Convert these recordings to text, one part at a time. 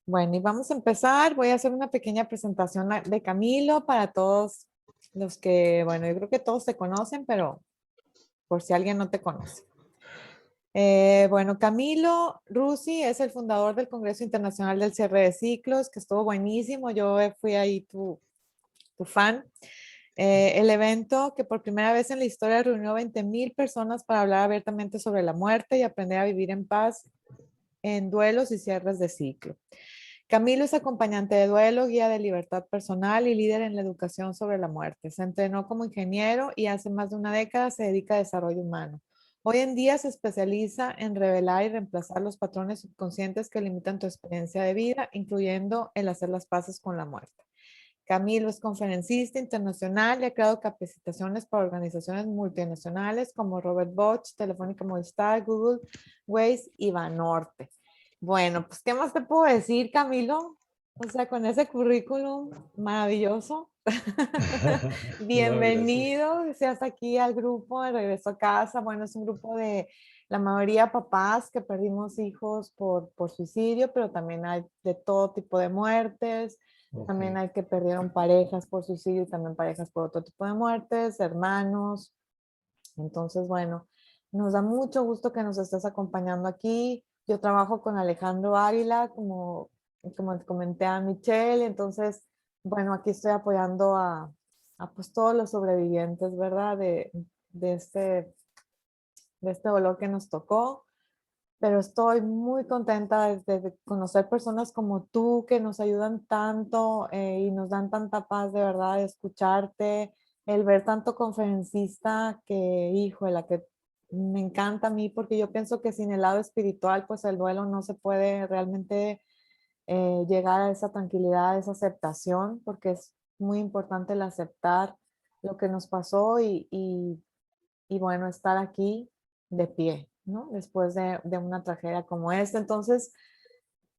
Bueno, y vamos a empezar. Voy a hacer una pequeña presentación de Camilo para todos los que, bueno, yo creo que todos te conocen, pero por si alguien no te conoce. Bueno, Camilo Rusi es el fundador del Congreso Internacional del Cierre de Ciclos, que estuvo buenísimo. Yo fui ahí tu fan. El evento que por primera vez en la historia reunió 20,000 personas para hablar abiertamente sobre la muerte y aprender a vivir en paz en duelos y cierres de ciclo. Camilo es acompañante de duelo, guía de libertad personal y líder en la educación sobre la muerte. Se entrenó como ingeniero y hace más de una década se dedica a desarrollo humano. Hoy en día se especializa en revelar y reemplazar los patrones subconscientes que limitan tu experiencia de vida, incluyendo el hacer las paces con la muerte. Camilo es conferencista internacional y ha creado capacitaciones para organizaciones multinacionales como Robert Bosch, Telefónica Movistar, Google, Waze y Banorte. Bueno, pues, ¿qué más te puedo decir, Camilo? O sea, con ese currículum maravilloso. No, gracias. Bienvenido, seas aquí al grupo de Regreso a Casa. Bueno, es un grupo de la mayoría papás que perdimos hijos por suicidio, pero también hay de todo tipo de muertes. Ok. También hay que perdieron parejas por suicidio y también parejas por otro tipo de muertes, hermanos. Entonces, bueno, nos da mucho gusto que nos estés acompañando aquí. Yo trabajo con Alejandro Ávila, como te comenté a Michelle, entonces, bueno, aquí estoy apoyando a pues todos los sobrevivientes, ¿verdad? De este, de este dolor que nos tocó, pero estoy muy contenta de conocer personas como tú que nos ayudan tanto y nos dan tanta paz de verdad de escucharte, el ver tanto conferencista que, hijo, la que me encanta a mí porque yo pienso que sin el lado espiritual, pues el duelo no se puede realmente llegar a esa tranquilidad, a esa aceptación, porque es muy importante el aceptar lo que nos pasó y bueno, estar aquí de pie, ¿no? Después de una tragedia como esta. Entonces,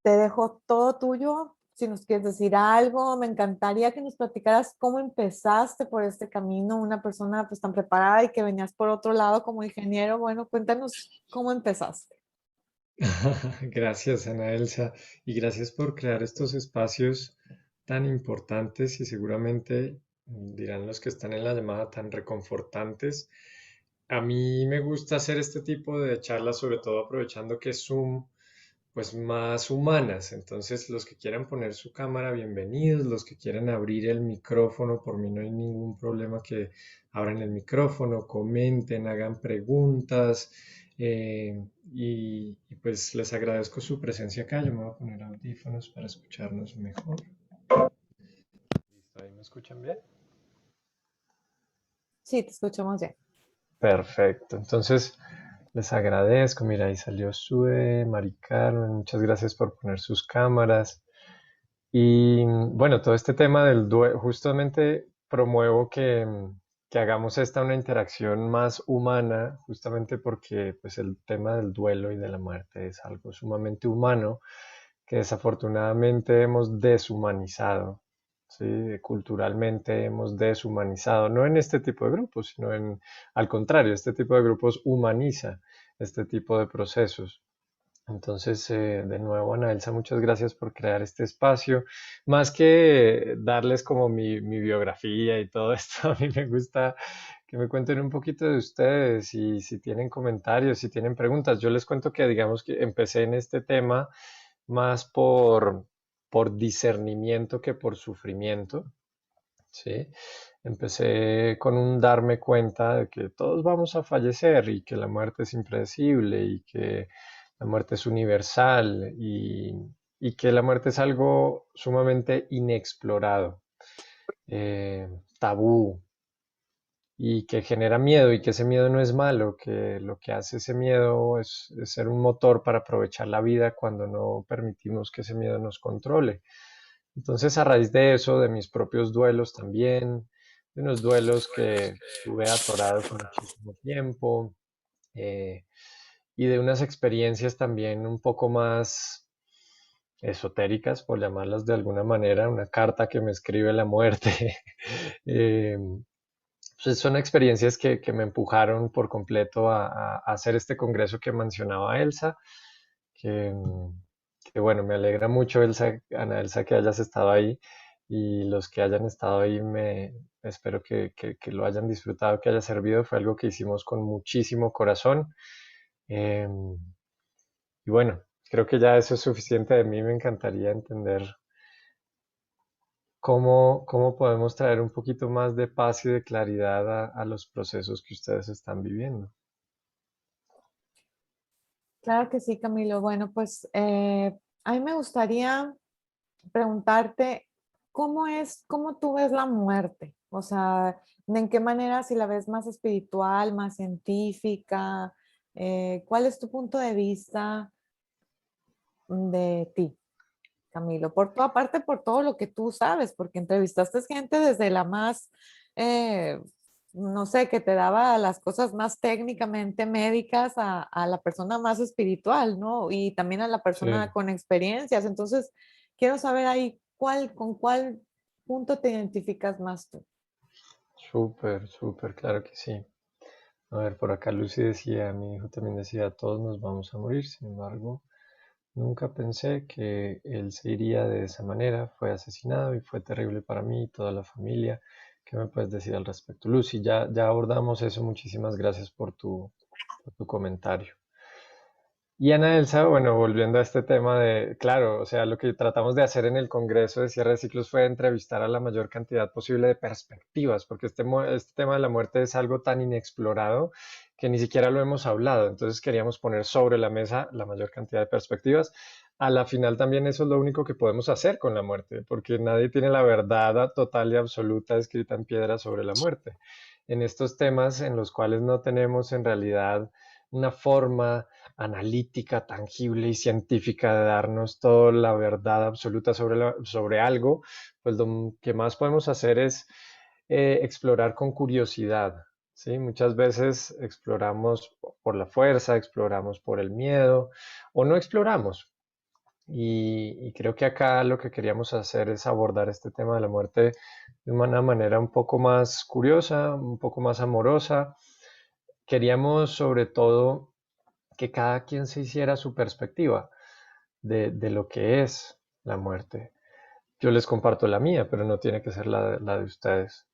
te dejo todo tuyo. Si nos quieres decir algo, me encantaría que nos platicaras cómo empezaste por este camino, una persona pues tan preparada y que venías por otro lado como ingeniero. Bueno, cuéntanos cómo empezaste. Gracias, Ana Elsa, y gracias por crear estos espacios tan importantes y seguramente dirán los que están en la llamada tan reconfortantes. A mí me gusta hacer este tipo de charlas, sobre todo aprovechando que es Zoom, pues más humanas. Entonces, los que quieran poner su cámara, bienvenidos. Los que quieran abrir el micrófono, por mí no hay ningún problema que abran el micrófono, comenten, hagan preguntas. Pues les agradezco su presencia acá. Yo me voy a poner audífonos para escucharnos mejor. ¿Listo? ¿Ahí me escuchan bien? Sí, te escuchamos bien. Perfecto. Entonces, les agradezco. Mira, ahí salió Sue, Mari Carmen. Muchas gracias por poner sus cámaras. Y bueno, todo este tema del duelo, justamente promuevo que hagamos esta una interacción más humana, justamente porque pues el tema del duelo y de la muerte es algo sumamente humano que desafortunadamente hemos deshumanizado, ¿sí? Culturalmente hemos deshumanizado, no en este tipo de grupos, sino al contrario, este tipo de grupos humaniza este tipo de procesos. Entonces, de nuevo, Ana Elsa, muchas gracias por crear este espacio. Más que darles como mi biografía y todo esto, a mí me gusta que me cuenten un poquito de ustedes y si tienen comentarios, si tienen preguntas. Yo les cuento que, digamos, que empecé en este tema más por discernimiento que por sufrimiento, ¿sí? Empecé con un darme cuenta de que todos vamos a fallecer y que la muerte es impredecible y que la muerte es universal y que la muerte es algo sumamente inexplorado, tabú y que genera miedo y que ese miedo no es malo, que lo que hace ese miedo es ser un motor para aprovechar la vida cuando no permitimos que ese miedo nos controle. Entonces, a raíz de eso, de mis propios duelos también, de unos duelos que tuve atorados muchísimo tiempo, eh, y de unas experiencias también un poco más esotéricas, por llamarlas de alguna manera, una carta que me escribe la muerte. eh, pues son experiencias que me empujaron por completo a hacer este congreso que mencionaba Elsa, que, que bueno, me alegra mucho, Elsa, Ana Elsa, que hayas estado ahí y los que hayan estado ahí, espero que lo hayan disfrutado, que haya servido. Fue algo que hicimos con muchísimo corazón. Em, y bueno, creo que ya eso es suficiente de mí. Me encantaría entender cómo podemos traer un poquito más de paz y de claridad a los procesos que ustedes están viviendo. Claro que sí, Camilo. Bueno, pues a mí me gustaría preguntarte cómo tú ves la muerte, o sea, en qué manera, si la ves más espiritual, más científica, ¿cuál es tu punto de vista de ti, Camilo? Por tu aparte, por todo lo que tú sabes, porque entrevistaste gente desde la más, eh, no sé, que te daba las cosas más técnicamente médicas a la persona más espiritual, ¿no? Y también a la Sí, persona con experiencias. Entonces, quiero saber ahí con cuál punto te identificas más tú. súper, súper, claro que sí. A ver, por acá Lucy decía, mi hijo también decía, todos nos vamos a morir, sin embargo, nunca pensé que él se iría de esa manera, fue asesinado y fue terrible para mí y toda la familia. ¿Qué me puedes decir al respecto? Lucy, ya abordamos eso, muchísimas gracias por tu comentario. Y Ana Elsa, bueno, volviendo a este tema de, claro, o sea, lo que tratamos de hacer en el Congreso de Cierre de Ciclos fue entrevistar a la mayor cantidad posible de perspectivas, porque este tema de la muerte es algo tan inexplorado que ni siquiera lo hemos hablado. Entonces queríamos poner sobre la mesa la mayor cantidad de perspectivas. A la final también eso es lo único que podemos hacer con la muerte, porque nadie tiene la verdad total y absoluta escrita en piedra sobre la muerte. En estos temas en los cuales no tenemos en realidad una forma analítica, tangible y científica de darnos toda la verdad absoluta sobre algo, pues lo que más podemos hacer es explorar con curiosidad. ¿Sí? Muchas veces exploramos por la fuerza, exploramos por el miedo o no exploramos. Y creo que acá lo que queríamos hacer es abordar este tema de la muerte de una manera un poco más curiosa, un poco más amorosa. Queríamos sobre todo que cada quien se hiciera su perspectiva de lo que es la muerte. Yo les comparto la mía, pero no tiene que ser la de ustedes.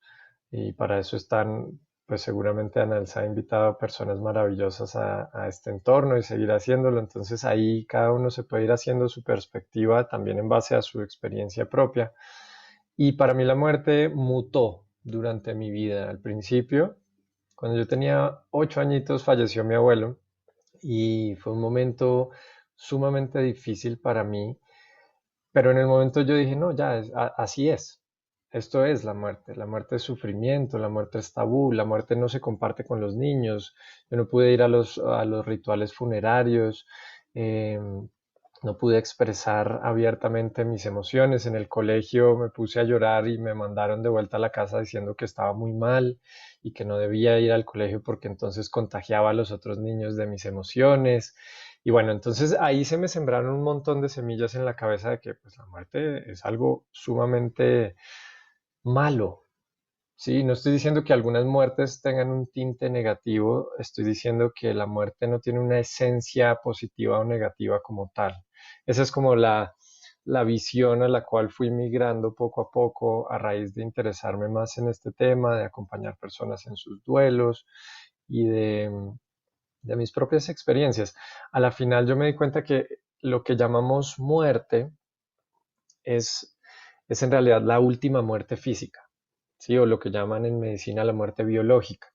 Y para eso están, pues seguramente Anelsa ha invitado a personas maravillosas a este entorno y seguir haciéndolo. Entonces ahí cada uno se puede ir haciendo su perspectiva también en base a su experiencia propia. Y para mí la muerte mutó durante mi vida. Al principio, cuando yo tenía 8 añitos, falleció mi abuelo y fue un momento sumamente difícil para mí, pero en el momento yo dije, no, ya, así es. Esto es la muerte es sufrimiento, la muerte es tabú, la muerte no se comparte con los niños, yo no pude ir a los rituales funerarios, eh, no pude expresar abiertamente mis emociones. En el colegio me puse a llorar y me mandaron de vuelta a la casa diciendo que estaba muy mal y que no debía ir al colegio porque entonces contagiaba a los otros niños de mis emociones. Y bueno, entonces ahí se me sembraron un montón de semillas en la cabeza de que pues la muerte es algo sumamente malo. Sí, no estoy diciendo que algunas muertes tengan un tinte negativo, estoy diciendo que la muerte no tiene una esencia positiva o negativa como tal. Esa es como la visión a la cual fui migrando poco a poco a raíz de interesarme más en este tema, de acompañar personas en sus duelos y de mis propias experiencias. A la final yo me di cuenta que lo que llamamos muerte es, es en realidad la última muerte física, ¿sí? O lo que llaman en medicina la muerte biológica.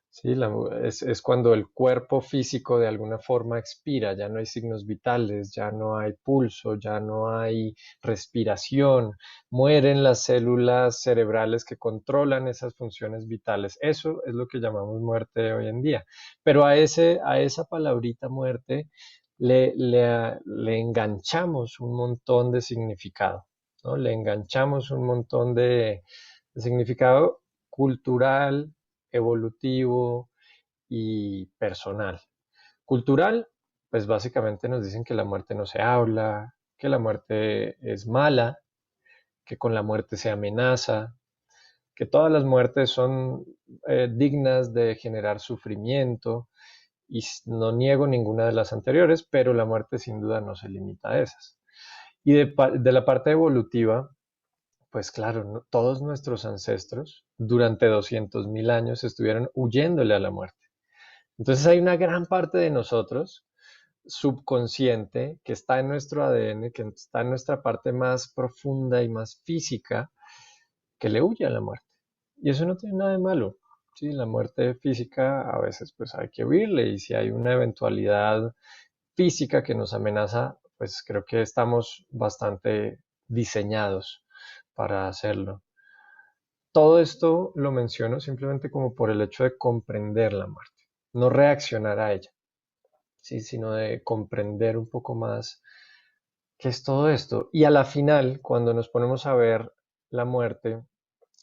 ¿Sí? Es cuando el cuerpo físico de alguna forma expira, ya no hay signos vitales, ya no hay pulso, ya no hay respiración, mueren las células cerebrales que controlan esas funciones vitales. Eso es lo que llamamos muerte hoy en día. Pero a esa palabrita muerte le enganchamos un montón de significado, ¿no? Le enganchamos un montón de significado cultural, evolutivo y personal. Cultural, pues básicamente nos dicen que la muerte no se habla, que la muerte es mala, que con la muerte se amenaza, que todas las muertes son dignas de generar sufrimiento y no niego ninguna de las anteriores, pero la muerte sin duda no se limita a esas. Y de la parte evolutiva, pues claro, todos nuestros ancestros durante 200.000 años estuvieron huyéndole a la muerte. Entonces hay una gran parte de nosotros subconsciente que está en nuestro ADN, que está en nuestra parte más profunda y más física, que le huye a la muerte. Y eso no tiene nada de malo. Sí, la muerte física a veces pues hay que huirle, y si hay una eventualidad física que nos amenaza, pues creo que estamos bastante diseñados para hacerlo. Todo esto lo menciono simplemente como por el hecho de comprender la muerte, no reaccionar a ella, ¿sí? Sino de comprender un poco más qué es todo esto. Y a la final, cuando nos ponemos a ver la muerte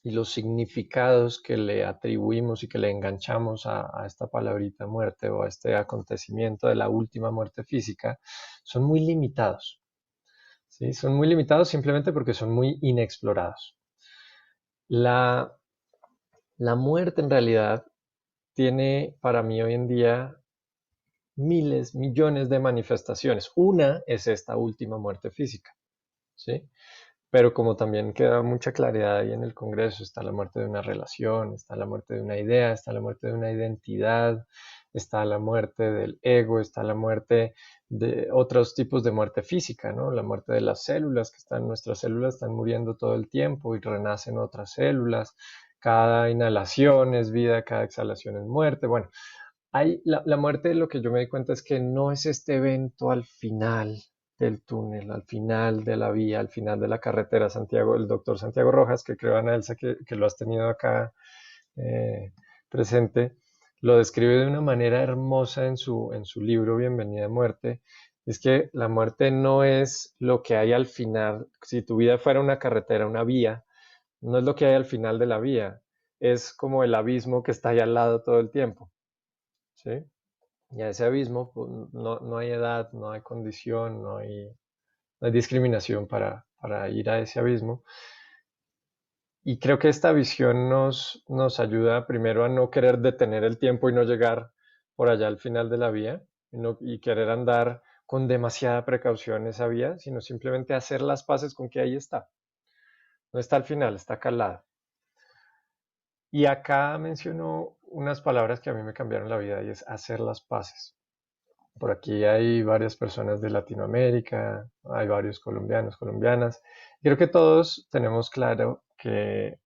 y los significados que le atribuimos y que le enganchamos a esta palabrita muerte o a este acontecimiento de la última muerte física, son muy limitados. ¿Sí? Son muy limitados simplemente porque son muy inexplorados. La, la muerte en realidad tiene para mí hoy en día miles, millones de manifestaciones. Una es esta última muerte física, ¿sí? Pero como también queda mucha claridad ahí en el Congreso, está la muerte de una relación, está la muerte de una idea, está la muerte de una identidad, está la muerte del ego, está la muerte de otros tipos de muerte física, ¿no? La muerte de las células, que están, nuestras células están muriendo todo el tiempo y renacen otras células. Cada inhalación es vida, cada exhalación es muerte. Bueno, la muerte, lo que yo me di cuenta es que no es este evento al final del túnel, al final de la vía, al final de la carretera. Santiago, el doctor Santiago Rojas, que creo, Ana Elsa, que lo has tenido acá eh, presente, lo describe de una manera hermosa en su libro Bienvenida a Muerte. Es que la muerte no es lo que hay al final. Si tu vida fuera una carretera, una vía, no es lo que hay al final de la vía, es como el abismo que está ahí al lado todo el tiempo. ¿Sí? Y a ese abismo pues, no hay edad, no hay condición, no hay discriminación para ir a ese abismo. Y creo que esta visión nos ayuda primero a no querer detener el tiempo y no llegar por allá al final de la vía y querer andar con demasiada precaución esa vía, sino simplemente hacer las paces con que ahí está. No está al final, está acá al lado. Y acá mencionó unas palabras que a mí me cambiaron la vida y es hacer las paces. Por aquí hay varias personas de Latinoamérica, hay varios colombianos, colombianas. Creo que todos tenemos claro que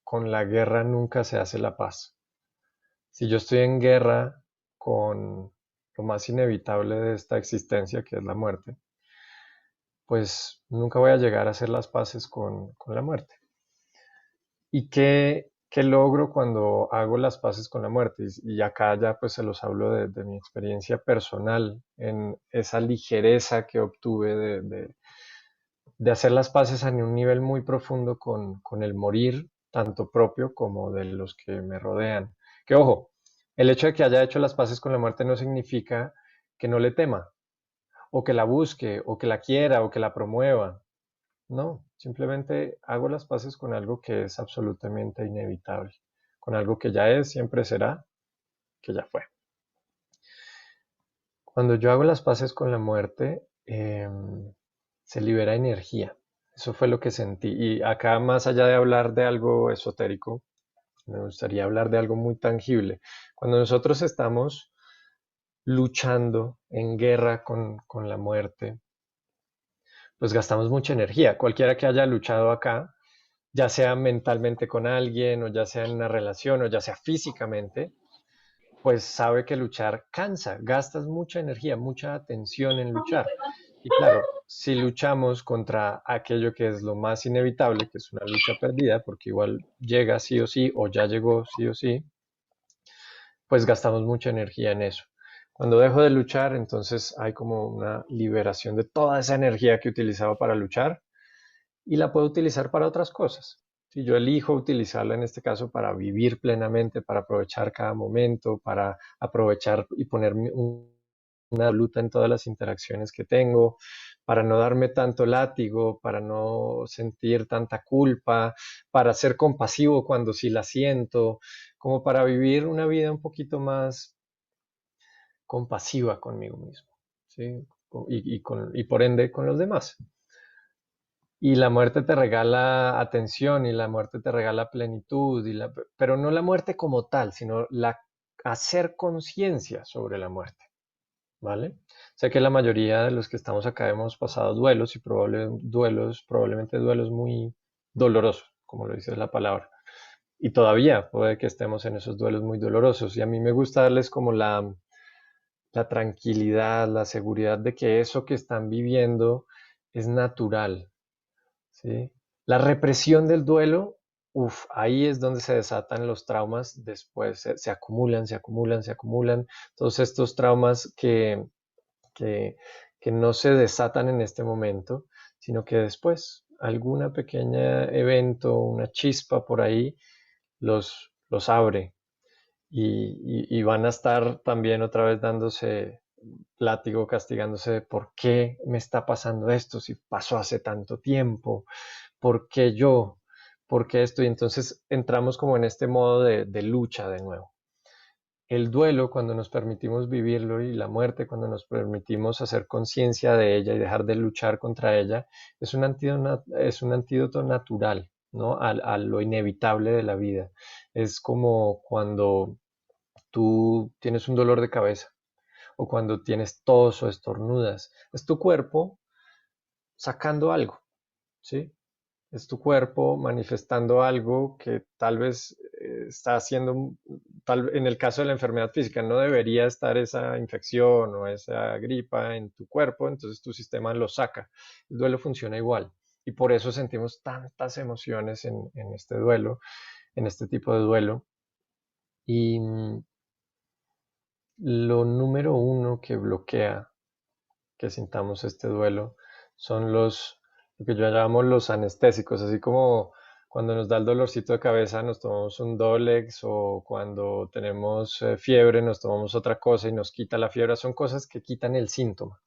con la guerra nunca se hace la paz. Si yo estoy en guerra con lo más inevitable de esta existencia, que es la muerte, pues nunca voy a llegar a hacer las paces con la muerte. ¿Y qué logro cuando hago las paces con la muerte? Y acá ya pues se los hablo de mi experiencia personal, en esa ligereza que obtuve de hacer las paces a un nivel muy profundo con el morir, tanto propio como de los que me rodean. Que ojo, el hecho de que haya hecho las paces con la muerte no significa que no le tema, o que la busque, o que la quiera, o que la promueva. No, simplemente hago las paces con algo que es absolutamente inevitable, con algo que ya es, siempre será, que ya fue. Cuando yo hago las paces con la muerte, se libera energía. Eso fue lo que sentí. Y acá, más allá de hablar de algo esotérico, me gustaría hablar de algo muy tangible. Cuando nosotros estamos luchando en guerra con la muerte, pues gastamos mucha energía. Cualquiera que haya luchado acá, ya sea mentalmente con alguien, o ya sea en una relación, o ya sea físicamente, pues sabe que luchar cansa, gastas mucha energía, mucha atención en luchar. Y claro, si luchamos contra aquello que es lo más inevitable, que es una lucha perdida, porque igual llega sí o sí, o ya llegó sí o sí, pues gastamos mucha energía en eso. Cuando dejo de luchar, entonces hay como una liberación de toda esa energía que utilizaba para luchar y la puedo utilizar para otras cosas. Si yo elijo utilizarla en este caso para vivir plenamente, para aprovechar cada momento, para aprovechar y poner una luta en todas las interacciones que tengo, para no darme tanto látigo, para no sentir tanta culpa, para ser compasivo cuando sí la siento, como para vivir una vida un poquito más compasiva conmigo mismo, ¿sí? Y por ende con los demás. Y la muerte te regala atención y la muerte te regala plenitud, pero no la muerte como tal, sino hacer conciencia sobre la muerte, ¿vale? Sé que la mayoría de los que estamos acá hemos pasado duelos y probablemente duelos muy dolorosos, como lo dice la palabra. Y todavía puede que estemos en esos duelos muy dolorosos. Y a mí me gusta darles como la tranquilidad, la seguridad de que eso que están viviendo es natural, ¿sí? La represión del duelo, ahí es donde se desatan los traumas después, se acumulan, se acumulan, se acumulan. Todos estos traumas que, que no se desatan en este momento, sino que después alguna pequeña evento, una chispa por ahí, los abre y van a estar también otra vez dándose látigo, castigándose de por qué me está pasando esto, si pasó hace tanto tiempo, por qué yo, por qué esto, y entonces entramos como en este modo de lucha de nuevo. El duelo, cuando nos permitimos vivirlo, y la muerte, cuando nos permitimos hacer conciencia de ella y dejar de luchar contra ella, es un antídoto natural, ¿no? A lo inevitable de la vida. Es como cuando tú tienes un dolor de cabeza o cuando tienes tos o estornudas. Es tu cuerpo sacando algo, ¿sí? Es tu cuerpo manifestando algo que tal vez está haciendo, en el caso de la enfermedad física, no debería estar esa infección o esa gripa en tu cuerpo, entonces tu sistema lo saca. El duelo funciona igual y por eso sentimos tantas emociones en este duelo, en este tipo de duelo. Y lo número uno que bloquea que sintamos este duelo son lo que yo llamo los anestésicos, así como cuando nos da el dolorcito de cabeza nos tomamos un Dolex o cuando tenemos fiebre nos tomamos otra cosa y nos quita la fiebre, son cosas que quitan el síntoma.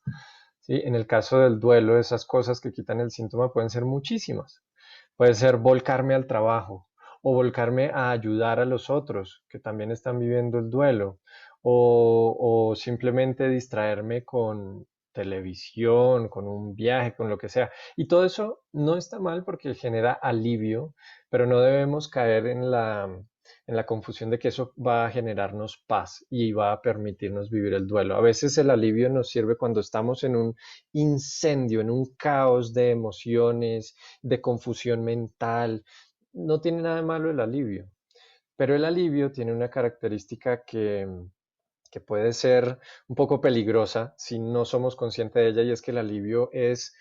¿Sí? En el caso del duelo, esas cosas que quitan el síntoma pueden ser muchísimas. Puede ser volcarme al trabajo o volcarme a ayudar a los otros que también están viviendo el duelo o simplemente distraerme con televisión, con un viaje, con lo que sea. Y todo eso no está mal porque genera alivio, pero no debemos caer en la confusión de que eso va a generarnos paz y va a permitirnos vivir el duelo. A veces el alivio nos sirve cuando estamos en un incendio, en un caos de emociones, de confusión mental. No tiene nada de malo el alivio, pero el alivio tiene una característica que puede ser un poco peligrosa si no somos conscientes de ella y es que el alivio es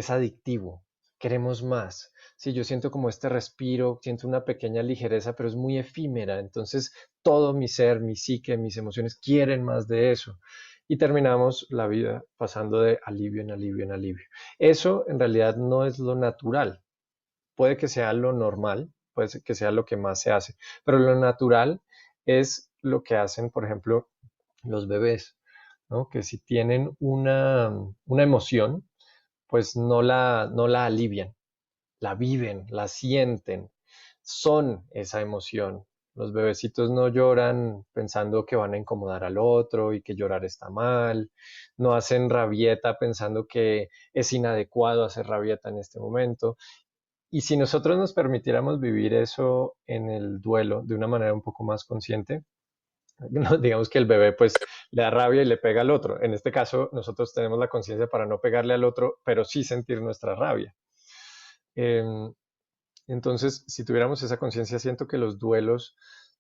adictivo. Queremos más. Si yo siento como este respiro, siento una pequeña ligereza, pero es muy efímera. Entonces todo mi ser, mi psique, mis emociones quieren más de eso. Y terminamos la vida pasando de alivio en alivio en alivio. Eso en realidad no es lo natural. Puede que sea lo normal, puede que sea lo que más se hace, pero lo natural es lo que hacen, por ejemplo, los bebés, ¿no? Que si tienen una emoción, pues no la alivian, la viven, la sienten, son esa emoción. Los bebecitos no lloran pensando que van a incomodar al otro y que llorar está mal, no hacen rabieta pensando que es inadecuado hacer rabieta en este momento. Y si nosotros nos permitiéramos vivir eso en el duelo de una manera un poco más consciente, no, digamos que el bebé pues le da rabia y le pega al otro. En este caso, nosotros tenemos la conciencia para no pegarle al otro, pero sí sentir nuestra rabia. Em, entonces, si tuviéramos esa conciencia, siento que los duelos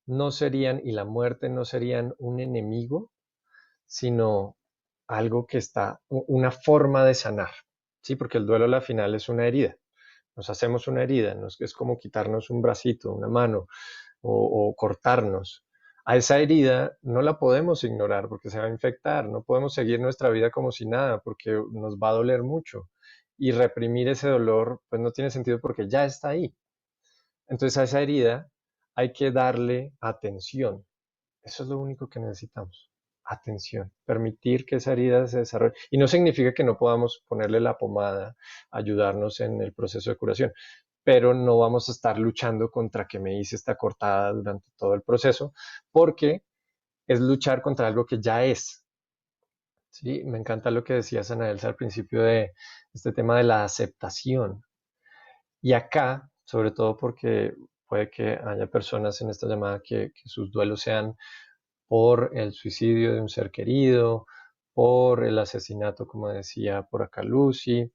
no serían y la muerte no serían un enemigo, sino algo que está, una forma de sanar, ¿sí? Porque el duelo al final es una herida. Nos hacemos una herida, es como quitarnos un bracito, una mano o cortarnos. A esa herida no la podemos ignorar porque se va a infectar, no podemos seguir nuestra vida como si nada porque nos va a doler mucho. Y reprimir ese dolor pues no tiene sentido porque ya está ahí. Entonces a esa herida hay que darle atención. Eso es lo único que necesitamos. Atención, permitir que esa herida se desarrolle. Y no significa que no podamos ponerle la pomada, ayudarnos en el proceso de curación, pero no vamos a estar luchando contra que me hice esta cortada durante todo el proceso, porque es luchar contra algo que ya es. Sí, me encanta lo que decías, Ana Elsa, al principio de este tema de la aceptación. Y acá, sobre todo porque puede que haya personas en esta llamada que sus duelos sean por el suicidio de un ser querido, por el asesinato, como decía por acá Lucy.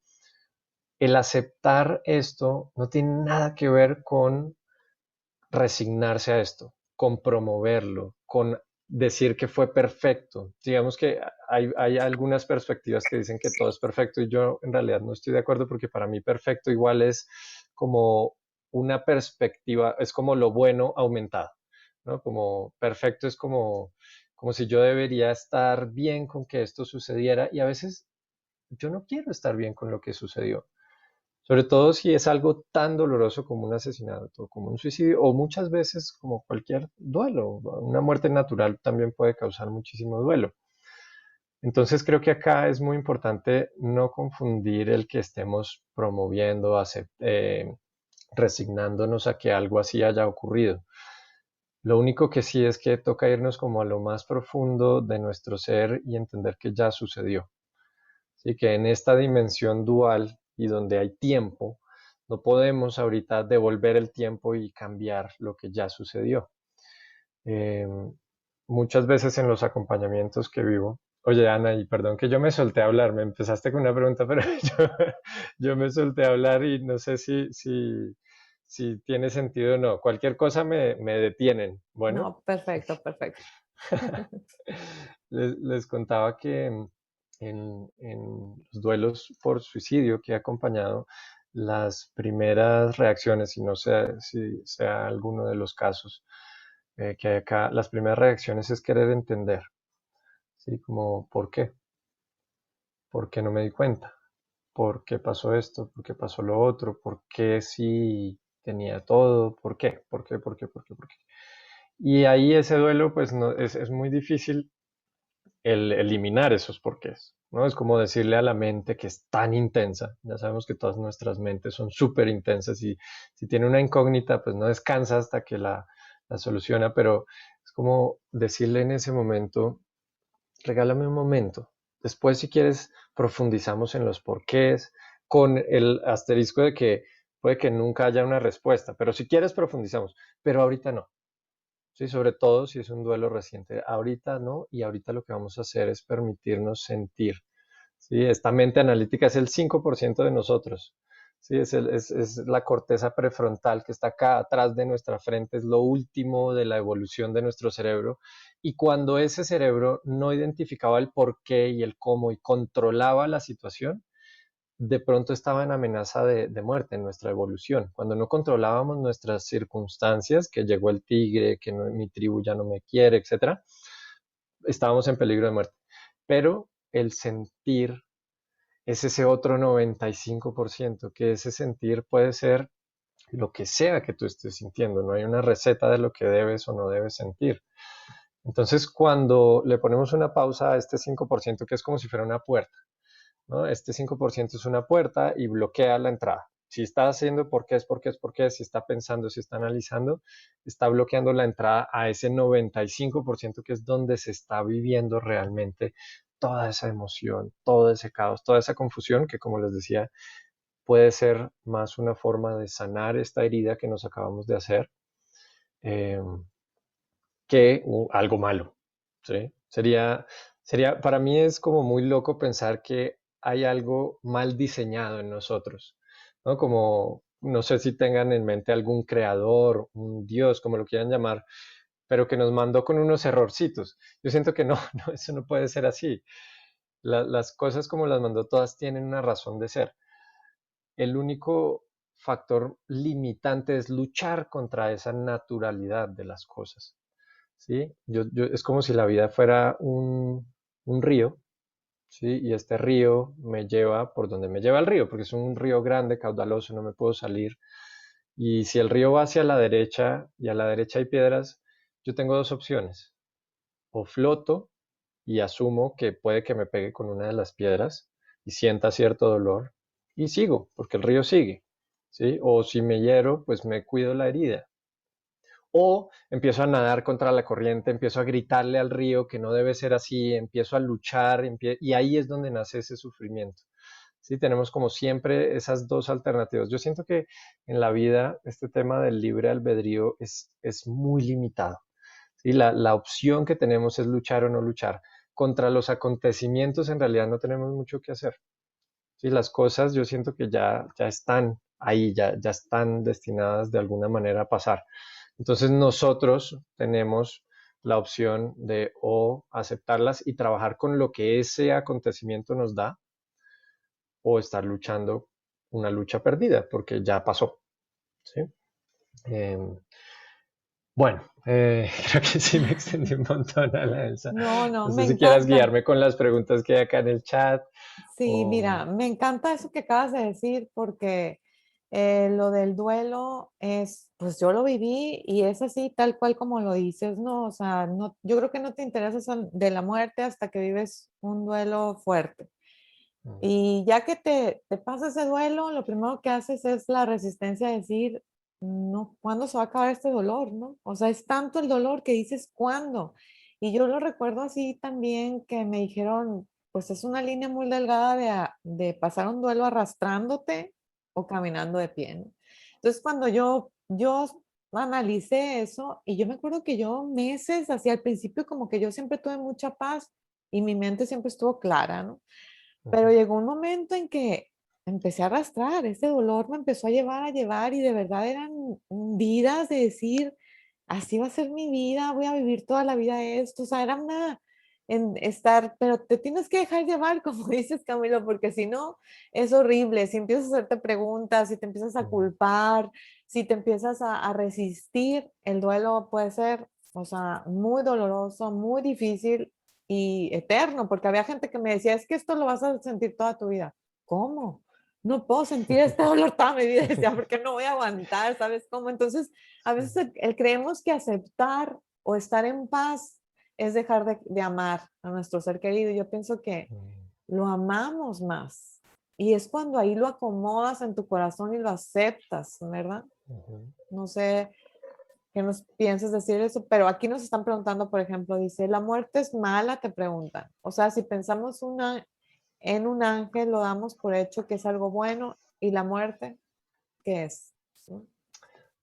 El aceptar esto no tiene nada que ver con resignarse a esto, con promoverlo, con decir que fue perfecto. Digamos que hay algunas perspectivas que dicen que todo es perfecto y yo en realidad no estoy de acuerdo porque para mí perfecto igual es como una perspectiva, es como lo bueno aumentado, ¿no? Como perfecto es como si yo debería estar bien con que esto sucediera y a veces yo no quiero estar bien con lo que sucedió. Sobre todo si es algo tan doloroso como un asesinato, como un suicidio, o muchas veces como cualquier duelo. Una muerte natural también puede causar muchísimo duelo. Entonces creo que acá es muy importante no confundir el que estemos promoviendo, resignándonos a que algo así haya ocurrido. Lo único que sí es que toca irnos como a lo más profundo de nuestro ser y entender que ya sucedió. Así que en esta dimensión dual y donde hay tiempo, no podemos ahorita devolver el tiempo y cambiar lo que ya sucedió. Eh, Muchas veces en los acompañamientos que vivo, oye Ana, y perdón que yo me solté a hablar, me empezaste con una pregunta, pero yo me solté a hablar y no sé si tiene sentido o no. Cualquier cosa me detienen. Bueno, No, perfecto, perfecto. les contaba que en los duelos por suicidio que he acompañado, las primeras reacciones, y no sé si sea alguno de los casos que hay acá, las primeras reacciones es querer entender, ¿sí? Como, ¿por qué? ¿Por qué no me di cuenta? ¿Por qué pasó esto? ¿Por qué pasó lo otro? ¿Por qué si tenía todo? ¿Por qué? ¿Por qué? ¿Por qué? ¿Por qué? ¿Por qué? Y ahí ese duelo, pues no, es muy difícil el eliminar esos porqués, ¿no? Es como decirle a la mente que es tan intensa, ya sabemos que todas nuestras mentes son súper intensas y si tiene una incógnita, pues no descansa hasta que la soluciona, pero es como decirle en ese momento, regálame un momento, después si quieres profundizamos en los porqués, con el asterisco de que puede que nunca haya una respuesta, pero si quieres profundizamos, pero ahorita no. Sí, sobre todo si es un duelo reciente. Ahorita no, y ahorita lo que vamos a hacer es permitirnos sentir. ¿Sí? Esta mente analítica es el 5% de nosotros. ¿Sí? Es la corteza prefrontal que está acá atrás de nuestra frente, es lo último de la evolución de nuestro cerebro. Y cuando ese cerebro no identificaba el por qué y el cómo y controlaba la situación, de pronto estaba en amenaza de muerte en nuestra evolución. Cuando no controlábamos nuestras circunstancias, que llegó el tigre, que mi tribu ya no me quiere, etcétera, estábamos en peligro de muerte. Pero el sentir es ese otro 95%, que ese sentir puede ser lo que sea que tú estés sintiendo. No hay una receta de lo que debes o no debes sentir. Entonces, cuando le ponemos una pausa a este 5%, que es como si fuera una puerta, ¿no? Este 5% es una puerta y bloquea la entrada. Si está haciendo por qué es por qué es por qué, si está pensando, si está analizando, está bloqueando la entrada a ese 95% que es donde se está viviendo realmente toda esa emoción, todo ese caos, toda esa confusión que, como les decía, puede ser más una forma de sanar esta herida que nos acabamos de hacer eh, que algo malo. ¿Sí? Para mí es como muy loco pensar que hay algo mal diseñado en nosotros, ¿no? Como, no sé si tengan en mente algún creador, un Dios, como lo quieran llamar, pero que nos mandó con unos errorcitos. Yo siento que no, no, eso no puede ser así. Las cosas como las mandó todas tienen una razón de ser. El único factor limitante es luchar contra esa naturalidad de las cosas. ¿Sí? Es como si la vida fuera un río, ¿sí? Y este río me lleva por donde me lleva el río, porque es un río grande, caudaloso, no me puedo salir. Y si el río va hacia la derecha y a la derecha hay piedras, yo tengo dos opciones. O floto y asumo que puede que me pegue con una de las piedras y sienta cierto dolor y sigo, porque el río sigue, ¿sí? O si me hiero, pues me cuido la herida. O empiezo a nadar contra la corriente, empiezo a gritarle al río que no debe ser así, empiezo a luchar, y ahí es donde nace ese sufrimiento. Sí, tenemos como siempre esas dos alternativas. Yo siento que en la vida este tema del libre albedrío es muy limitado. ¿Sí? La opción que tenemos es luchar o no luchar. Contra los acontecimientos en realidad no tenemos mucho que hacer. ¿Sí? Las cosas yo siento que ya están ahí, ya están destinadas de alguna manera a pasar. Entonces nosotros tenemos la opción de o aceptarlas y trabajar con lo que ese acontecimiento nos da, o estar luchando una lucha perdida, porque ya pasó. ¿Sí? Eh, bueno, creo que sí me extendí un montón a la Elsa. No, No no, me sé si quieras encanta. guiarme con las preguntas que hay acá en el chat Sí, o... mira, me encanta eso que acabas de decir porque lo del duelo es, pues yo lo viví y es así, tal cual como lo dices, ¿no? O sea, no, yo creo que no te interesas de la muerte hasta que vives un duelo fuerte. Y ya que te pasa ese duelo, lo primero que haces es la resistencia a decir, no, ¿cuándo se va a acabar este dolor, no? O sea, es tanto el dolor que dices, ¿cuándo? Y yo lo recuerdo así también que me dijeron, pues es una línea muy delgada de pasar un duelo arrastrándote o caminando de pie, ¿no? Entonces, cuando yo analicé eso, y yo me acuerdo que yo meses, hacia el principio, como que yo siempre tuve mucha paz y mi mente siempre estuvo clara, ¿no? Pero llegó un momento en que empecé a arrastrar, ese dolor me empezó a llevar y de verdad eran vidas de decir, así va a ser mi vida, voy a vivir toda la vida esto, o sea, era una, en estar, pero te tienes que dejar llevar, como dices Camilo, porque si no, es horrible, si empiezas a hacerte preguntas, si te empiezas a culpar, si te empiezas a resistir, el duelo puede ser, o sea, muy doloroso, muy difícil y eterno, porque había gente que me decía, es que esto lo vas a sentir toda tu vida. ¿Cómo? No puedo sentir este dolor toda mi vida, decía, porque no voy a aguantar, ¿sabes cómo? Entonces, a veces creemos que aceptar o estar en paz es dejar de amar a nuestro ser querido. Yo pienso que lo amamos más. Y es cuando ahí lo acomodas en tu corazón y lo aceptas, ¿verdad? No sé qué nos piensas decir eso, pero aquí nos están preguntando, por ejemplo, dice, ¿la muerte es mala? Te preguntan. O sea, si pensamos en un ángel, lo damos por hecho que es algo bueno, y la muerte, ¿qué es? ¿Sí?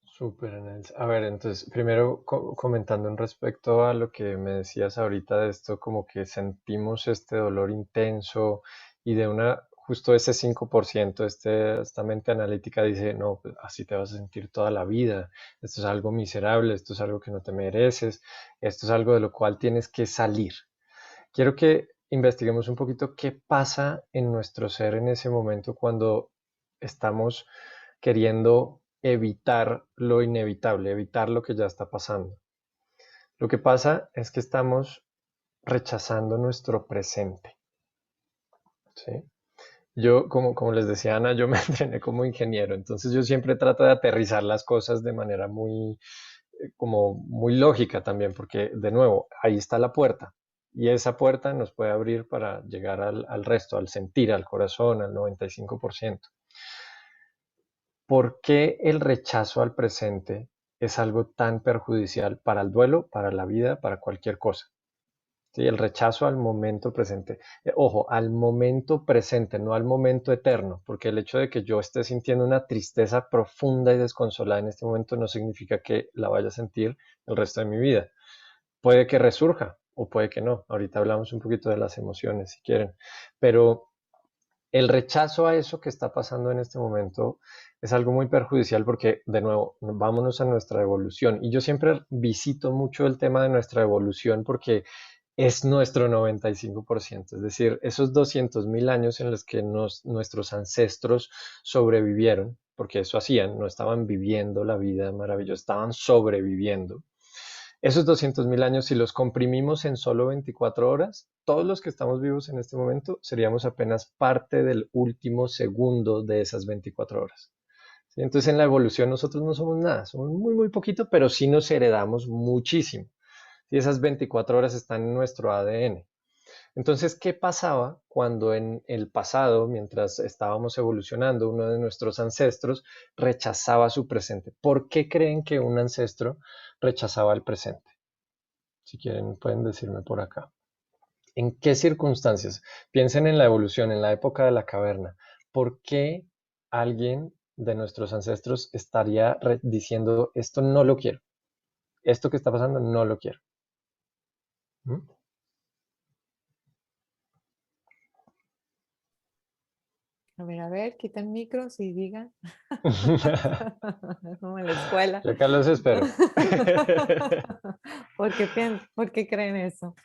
Súper, Anels. A ver, entonces, primero comentando en respecto a lo que me decías ahorita de esto, como que sentimos este dolor intenso y de justo ese 5%, esta mente analítica dice, no, pues, así te vas a sentir toda la vida, esto es algo miserable, esto es algo que no te mereces, esto es algo de lo cual tienes que salir. Quiero que investiguemos un poquito qué pasa en nuestro ser en ese momento cuando estamos queriendo evitar lo inevitable, evitar lo que ya está pasando. Lo que pasa es que estamos rechazando nuestro presente. ¿Sí? Yo, como les decía Ana, yo me entrené como ingeniero, entonces yo siempre trato de aterrizar las cosas de manera muy, como muy lógica también, porque de nuevo, ahí está la puerta. Y esa puerta nos puede abrir para llegar al resto, al sentir, al corazón, al 95%. ¿Por qué el rechazo al presente es algo tan perjudicial para el duelo, para la vida, para cualquier cosa? ¿Sí? El rechazo al momento presente. Ojo, al momento presente, no al momento eterno, porque el hecho de que yo esté sintiendo una tristeza profunda y desconsolada en este momento no significa que la vaya a sentir el resto de mi vida. Puede que resurja o puede que no. Ahorita hablamos un poquito de las emociones, si quieren. Pero el rechazo a eso que está pasando en este momento es algo muy perjudicial porque, de nuevo, vámonos a nuestra evolución. Y yo siempre visito mucho el tema de nuestra evolución porque es nuestro 95%. Es decir, esos 200.000 años en los que nuestros ancestros sobrevivieron, porque eso hacían, no estaban viviendo la vida maravillosa, estaban sobreviviendo. Esos 200.000 años, si los comprimimos en solo 24 horas, todos los que estamos vivos en este momento seríamos apenas parte del último segundo de esas 24 horas. ¿Sí? Entonces en la evolución nosotros no somos nada, somos muy, muy poquito, pero sí nos heredamos muchísimo. Y esas 24 horas están en nuestro ADN. Entonces, ¿qué pasaba cuando en el pasado, mientras estábamos evolucionando, uno de nuestros ancestros rechazaba su presente? ¿Por qué creen que un ancestro rechazaba el presente? Si quieren, pueden decirme por acá. ¿En qué circunstancias? Piensen en la evolución, en la época de la caverna. ¿Por qué alguien de nuestros ancestros estaría diciendo esto no lo quiero? Esto que está pasando no lo quiero. ¿Mm? A ver, quita el micro y diga. Como en la escuela. Yo acá los espero. ¿Por qué creen eso?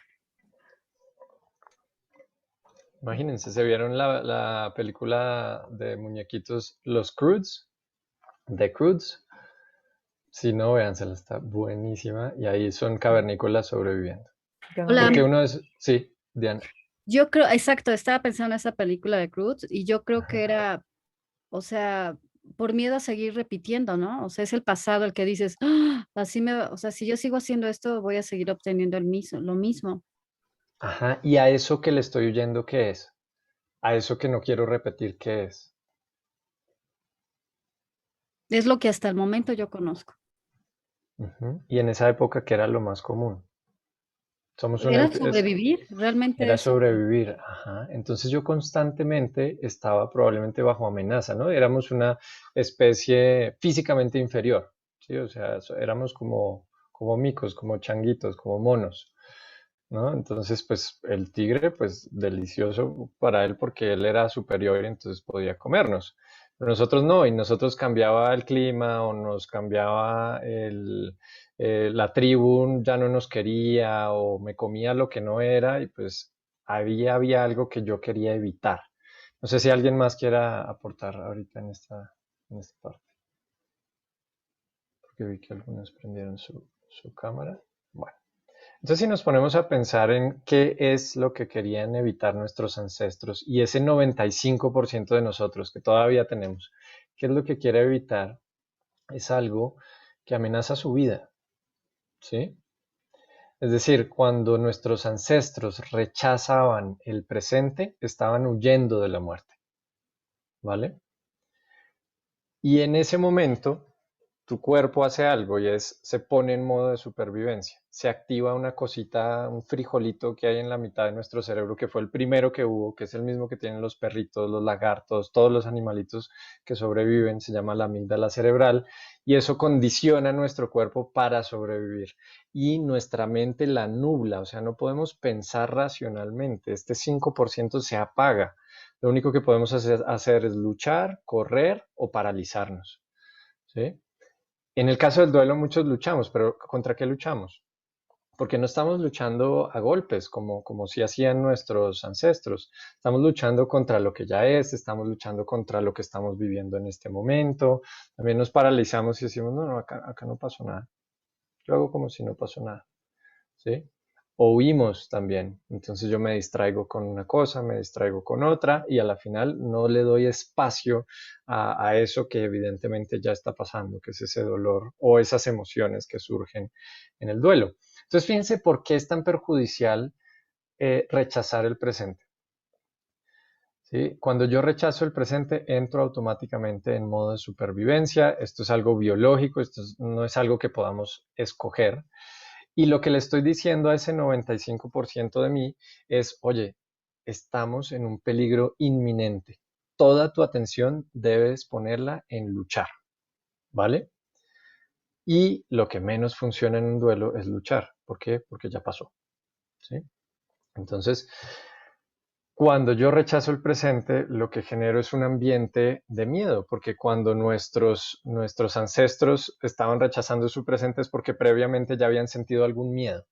Imagínense, ¿se vieron la película de muñequitos Los Croods? The Croods. Si no, véansela, está buenísima. Y ahí son cavernícolas sobreviviendo. Yo no la Hola, Porque vi. uno es, sí, Diana. yo creo, exacto, estaba pensando en esa película de Cruz y yo creo que Ajá. era, o sea, por miedo a seguir repitiendo, ¿no? O sea, es el pasado el que dices: "Ah, así o sea, si yo sigo haciendo esto, voy a seguir obteniendo lo mismo". Ajá. Y a eso que le estoy huyendo, ¿qué es? A eso que no quiero repetir, ¿qué es? Es lo que hasta el momento yo conozco. Ujú. Y en esa época, ¿qué era lo más común? Somos una, Era sobrevivir, realmente era eso. sobrevivir. Ajá. Entonces yo constantemente estaba probablemente bajo amenaza, ¿no? Éramos una especie físicamente inferior, ¿sí? O sea, éramos como micos, como changuitos, como monos, ¿no? Entonces, pues el tigre, pues delicioso para él porque él era superior y entonces podía comernos. Pero nosotros no, y nosotros cambiaba el clima o nos cambiaba la tribu, ya no nos quería o me comía lo que no era y pues había algo que yo quería evitar. No sé si alguien más quiera aportar ahorita en esta parte, porque vi que algunos prendieron su cámara. Bueno. Entonces, si nos ponemos a pensar en qué es lo que querían evitar nuestros ancestros y ese 95% de nosotros que todavía tenemos, qué es lo que quiere evitar, es algo que amenaza su vida, ¿sí? Es decir, cuando nuestros ancestros rechazaban el presente, estaban huyendo de la muerte, ¿vale? Y en ese momento, tu cuerpo hace algo y se pone en modo de supervivencia. Se activa una cosita, un frijolito que hay en la mitad de nuestro cerebro, que fue el primero que hubo, que es el mismo que tienen los perritos, los lagartos, todos los animalitos que sobreviven, se llama la amígdala cerebral, y eso condiciona nuestro cuerpo para sobrevivir. Y nuestra mente la nubla, o sea, no podemos pensar racionalmente. Este 5% se apaga. Lo único que podemos hacer es luchar, correr o paralizarnos, ¿sí? En el caso del duelo muchos luchamos, pero ¿contra qué luchamos? Porque no estamos luchando a golpes como si hacían nuestros ancestros. Estamos luchando contra lo que ya es, estamos luchando contra lo que estamos viviendo en este momento. También nos paralizamos y decimos, no, no, acá no pasó nada. Yo hago como si no pasó nada, ¿sí? O huimos también. Entonces yo me distraigo con una cosa, me distraigo con otra y a la final no le doy espacio a eso que evidentemente ya está pasando, que es ese dolor o esas emociones que surgen en el duelo. Entonces fíjense por qué es tan perjudicial rechazar el presente. ¿Sí? Cuando yo rechazo el presente, entro automáticamente en modo de supervivencia. Esto es algo biológico, no es algo que podamos escoger. Y lo que le estoy diciendo a ese 95% de mí es, oye, estamos en un peligro inminente. Toda tu atención debes ponerla en luchar, ¿vale? Y lo que menos funciona en un duelo es luchar. ¿Por qué? Porque ya pasó, ¿sí? Entonces, cuando yo rechazo el presente, lo que genero es un ambiente de miedo, porque cuando nuestros ancestros estaban rechazando su presente es porque previamente ya habían sentido algún miedo.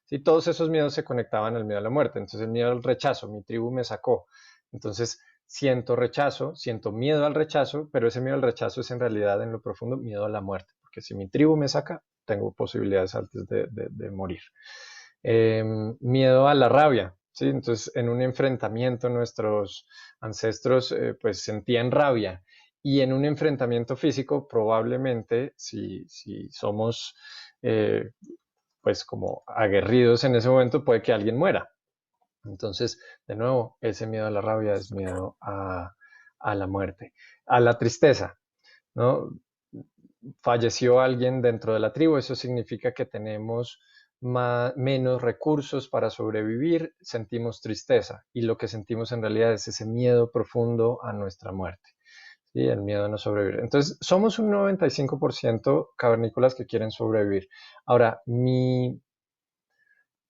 ¿Sí? Todos esos miedos se conectaban al miedo a la muerte. Entonces el miedo al rechazo, mi tribu me sacó. Entonces siento rechazo, siento miedo al rechazo, pero ese miedo al rechazo es en realidad en lo profundo miedo a la muerte, porque si mi tribu me saca, tengo posibilidades altas de morir. Miedo a la rabia, ¿sí? Entonces en un enfrentamiento nuestros ancestros pues sentían rabia y en un enfrentamiento físico probablemente si somos pues como aguerridos en ese momento puede que alguien muera, Entonces, de nuevo, ese miedo a la rabia es miedo a la muerte. A la tristeza, ¿no? Falleció alguien dentro de la tribu, eso significa que tenemos menos recursos para sobrevivir, sentimos tristeza y lo que sentimos en realidad es ese miedo profundo a nuestra muerte, ¿sí? El miedo a no sobrevivir. Entonces, somos un 95% cavernícolas que quieren sobrevivir. Ahora, mi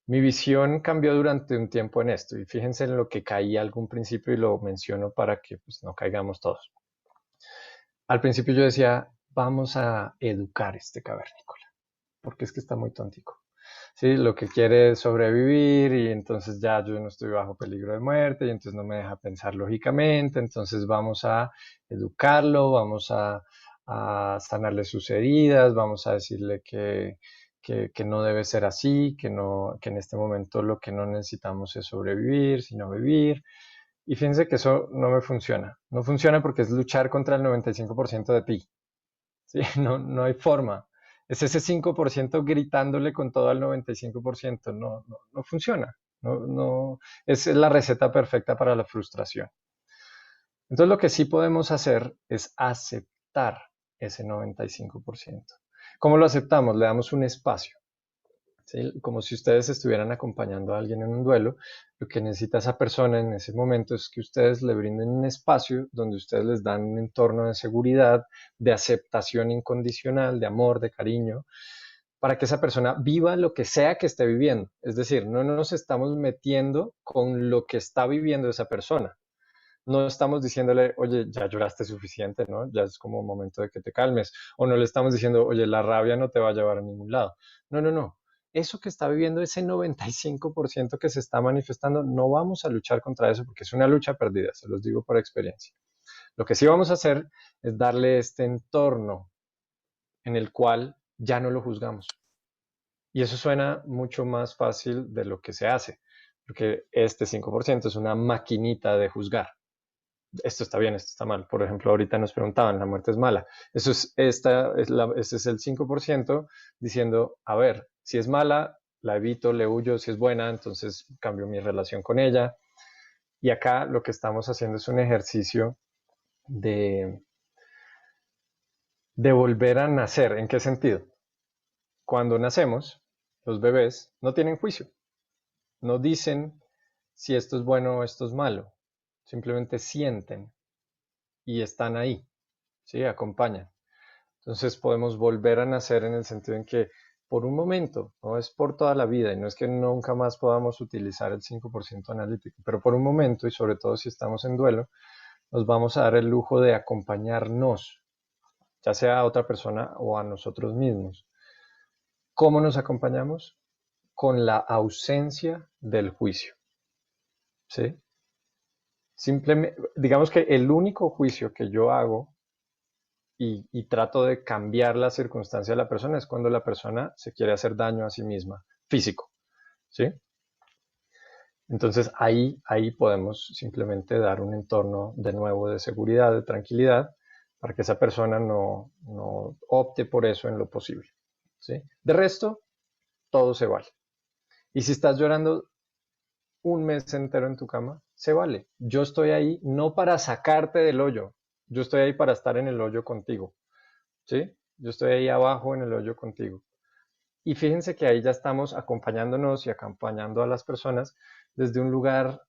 visión cambió durante un tiempo en esto y fíjense en lo que caí al algún principio y lo menciono para que pues, no caigamos todos. Al principio yo decía, vamos a educar este cavernícola, porque es que está muy tontico. Sí, lo que quiere es sobrevivir y entonces ya yo no estoy bajo peligro de muerte y entonces no me deja pensar lógicamente, entonces vamos a educarlo, vamos a sanarle sus heridas, vamos a decirle que no debe ser así, que en este momento lo que no necesitamos es sobrevivir, sino vivir. Y fíjense que eso no me funciona. No funciona porque es luchar contra el 95% de ti. ¿Sí? No hay forma. Es ese 5% gritándole con todo al 95%. No funciona. No, es la receta perfecta para la frustración. Entonces lo que sí podemos hacer es aceptar ese 95%. ¿Cómo lo aceptamos? Le damos un espacio. ¿Sí? Como si ustedes estuvieran acompañando a alguien en un duelo, lo que necesita esa persona en ese momento es que ustedes le brinden un espacio donde ustedes les dan un entorno de seguridad, de aceptación incondicional, de amor, de cariño, para que esa persona viva lo que sea que esté viviendo. Es decir, no nos estamos metiendo con lo que está viviendo esa persona. No estamos diciéndole, oye, ya lloraste suficiente, ¿no? Ya es como momento de que te calmes. O no le estamos diciendo, oye, la rabia no te va a llevar a ningún lado. No. Eso que está viviendo, ese 95% que se está manifestando, no vamos a luchar contra eso porque es una lucha perdida, se los digo por experiencia. Lo que sí vamos a hacer es darle este entorno en el cual ya no lo juzgamos. Y eso suena mucho más fácil de lo que se hace, porque este 5% es una maquinita de juzgar. Esto está bien, esto está mal. Por ejemplo, ahorita nos preguntaban, la muerte es mala. Ese es el 5% diciendo, a ver, si es mala, la evito, le huyo, si es buena, entonces cambio mi relación con ella. Y acá lo que estamos haciendo es un ejercicio de, de volver a nacer. ¿En qué sentido? Cuando nacemos, los bebés no tienen juicio, no dicen si esto es bueno o esto es malo, simplemente sienten y están ahí, ¿sí? Acompañan. Entonces podemos volver a nacer en el sentido en que por un momento, no es por toda la vida y no es que nunca más podamos utilizar el 5% analítico, pero por un momento y sobre todo si estamos en duelo, nos vamos a dar el lujo de acompañarnos, ya sea a otra persona o a nosotros mismos. ¿Cómo nos acompañamos? Con la ausencia del juicio, ¿sí? Simplemente, digamos que el único juicio que yo hago y trato de cambiar la circunstancia de la persona es cuando la persona se quiere hacer daño a sí misma, físico, ¿sí? Entonces ahí podemos simplemente dar un entorno de nuevo de seguridad, de tranquilidad, para que esa persona no opte por eso en lo posible, ¿sí? De resto, todo se vale. Y si estás llorando un mes entero en tu cama, se vale. Yo estoy ahí no para sacarte del hoyo, yo estoy ahí para estar en el hoyo contigo, ¿sí? Yo estoy ahí abajo en el hoyo contigo. Y fíjense que ahí ya estamos acompañándonos y acompañando a las personas desde un lugar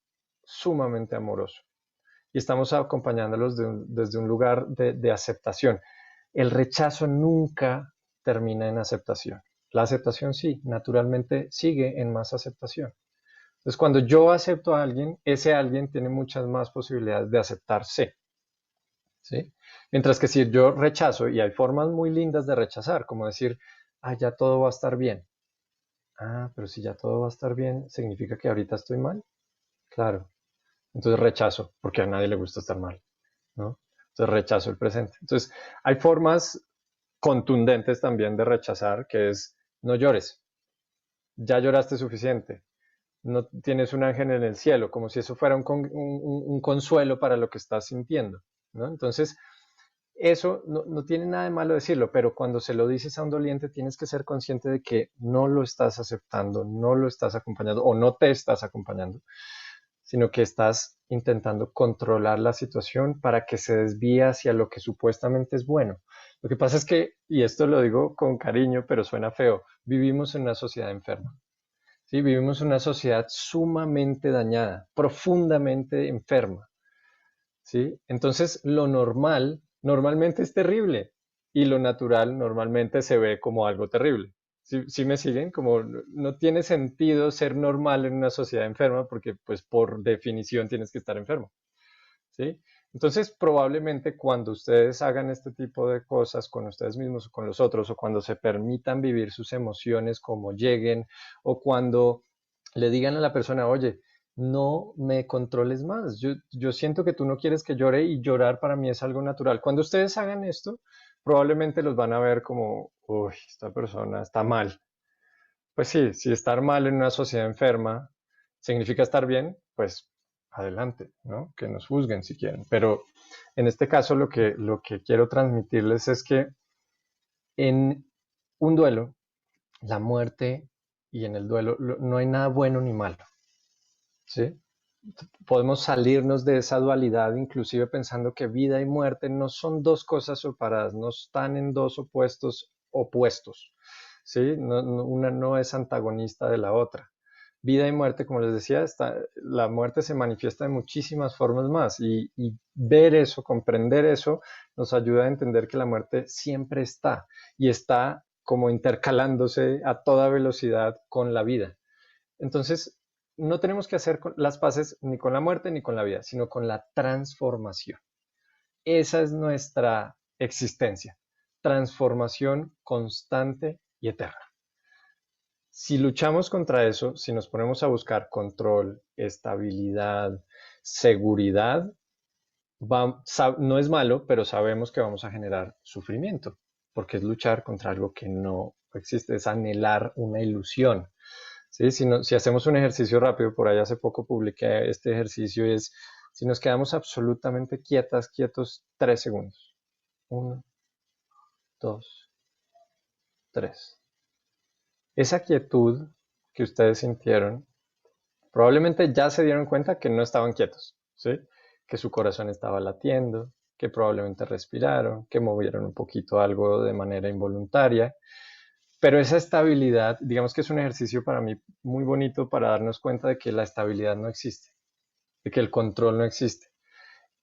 sumamente amoroso. Y estamos acompañándolos desde un lugar de aceptación. El rechazo nunca termina en aceptación. La aceptación sí, naturalmente sigue en más aceptación. Entonces, cuando yo acepto a alguien, ese alguien tiene muchas más posibilidades de aceptarse, ¿sí? Mientras que si yo rechazo, y hay formas muy lindas de rechazar, como decir, ah, ya todo va a estar bien. Ah, pero si ya todo va a estar bien, ¿significa que ahorita estoy mal? Claro. Entonces rechazo, porque a nadie le gusta estar mal, ¿no? Entonces rechazo el presente. Entonces, hay formas contundentes también de rechazar, que es, no llores, ya lloraste suficiente, no tienes un ángel en el cielo, como si eso fuera un consuelo para lo que estás sintiendo, ¿no? Entonces, Eso no tiene nada de malo decirlo, pero cuando se lo dices a un doliente tienes que ser consciente de que no lo estás aceptando, no lo estás acompañando o no te estás acompañando, sino que estás intentando controlar la situación para que se desvíe hacia lo que supuestamente es bueno. Lo que pasa es que, y esto lo digo con cariño, pero suena feo, vivimos en una sociedad enferma. ¿Sí? Vivimos en una sociedad sumamente dañada, profundamente enferma. ¿Sí? Entonces, lo normal normalmente es terrible y lo natural normalmente se ve como algo terrible. ¿Sí me siguen? Como no tiene sentido ser normal en una sociedad enferma porque, pues, por definición tienes que estar enfermo. ¿Sí? Entonces, probablemente cuando ustedes hagan este tipo de cosas con ustedes mismos o con los otros, o cuando se permitan vivir sus emociones como lleguen, o cuando le digan a la persona, oye, no me controles más, yo siento que tú no quieres que llore y llorar para mí es algo natural. Cuando ustedes hagan esto, probablemente los van a ver como, uy, esta persona está mal. Pues sí, si estar mal en una sociedad enferma significa estar bien, pues adelante, ¿no? Que nos juzguen si quieren. Pero en este caso lo que quiero transmitirles es que en un duelo, la muerte y en el duelo no hay nada bueno ni malo, ¿sí? Podemos salirnos de esa dualidad, inclusive pensando que vida y muerte no son dos cosas separadas, no están en dos opuestos, ¿sí? Una no es antagonista de la otra. Vida y muerte, como les decía, la muerte se manifiesta de muchísimas formas más y ver eso, comprender eso, nos ayuda a entender que la muerte siempre está y está como intercalándose a toda velocidad con la vida. Entonces, no tenemos que hacer las paces ni con la muerte ni con la vida, sino con la transformación. Esa es nuestra existencia, transformación constante y eterna. Si luchamos contra eso, si nos ponemos a buscar control, estabilidad, seguridad, no es malo, pero sabemos que vamos a generar sufrimiento, porque es luchar contra algo que no existe, es anhelar una ilusión. ¿Sí? Si hacemos un ejercicio rápido, por ahí hace poco publiqué este ejercicio, es si nos quedamos absolutamente quietos 3 segundos. 1, 2, 3. Esa quietud que ustedes sintieron, probablemente ya se dieron cuenta que no estaban quietos, ¿sí? Que su corazón estaba latiendo, que probablemente respiraron, que movieron un poquito algo de manera involuntaria. Pero esa estabilidad, digamos que es un ejercicio para mí muy bonito para darnos cuenta de que la estabilidad no existe, de que el control no existe.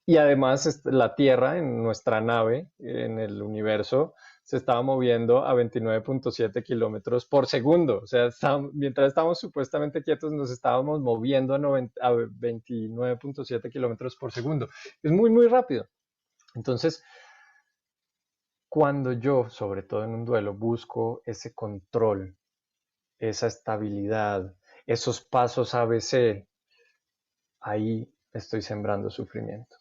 Y además la Tierra en nuestra nave, en el universo, se estaba moviendo a 29.7 kilómetros por segundo. O sea, mientras estábamos supuestamente quietos, nos estábamos moviendo a 29.7 kilómetros por segundo. Es muy, muy rápido. Entonces, cuando yo, sobre todo en un duelo, busco ese control, esa estabilidad, esos pasos ABC, ahí estoy sembrando sufrimiento.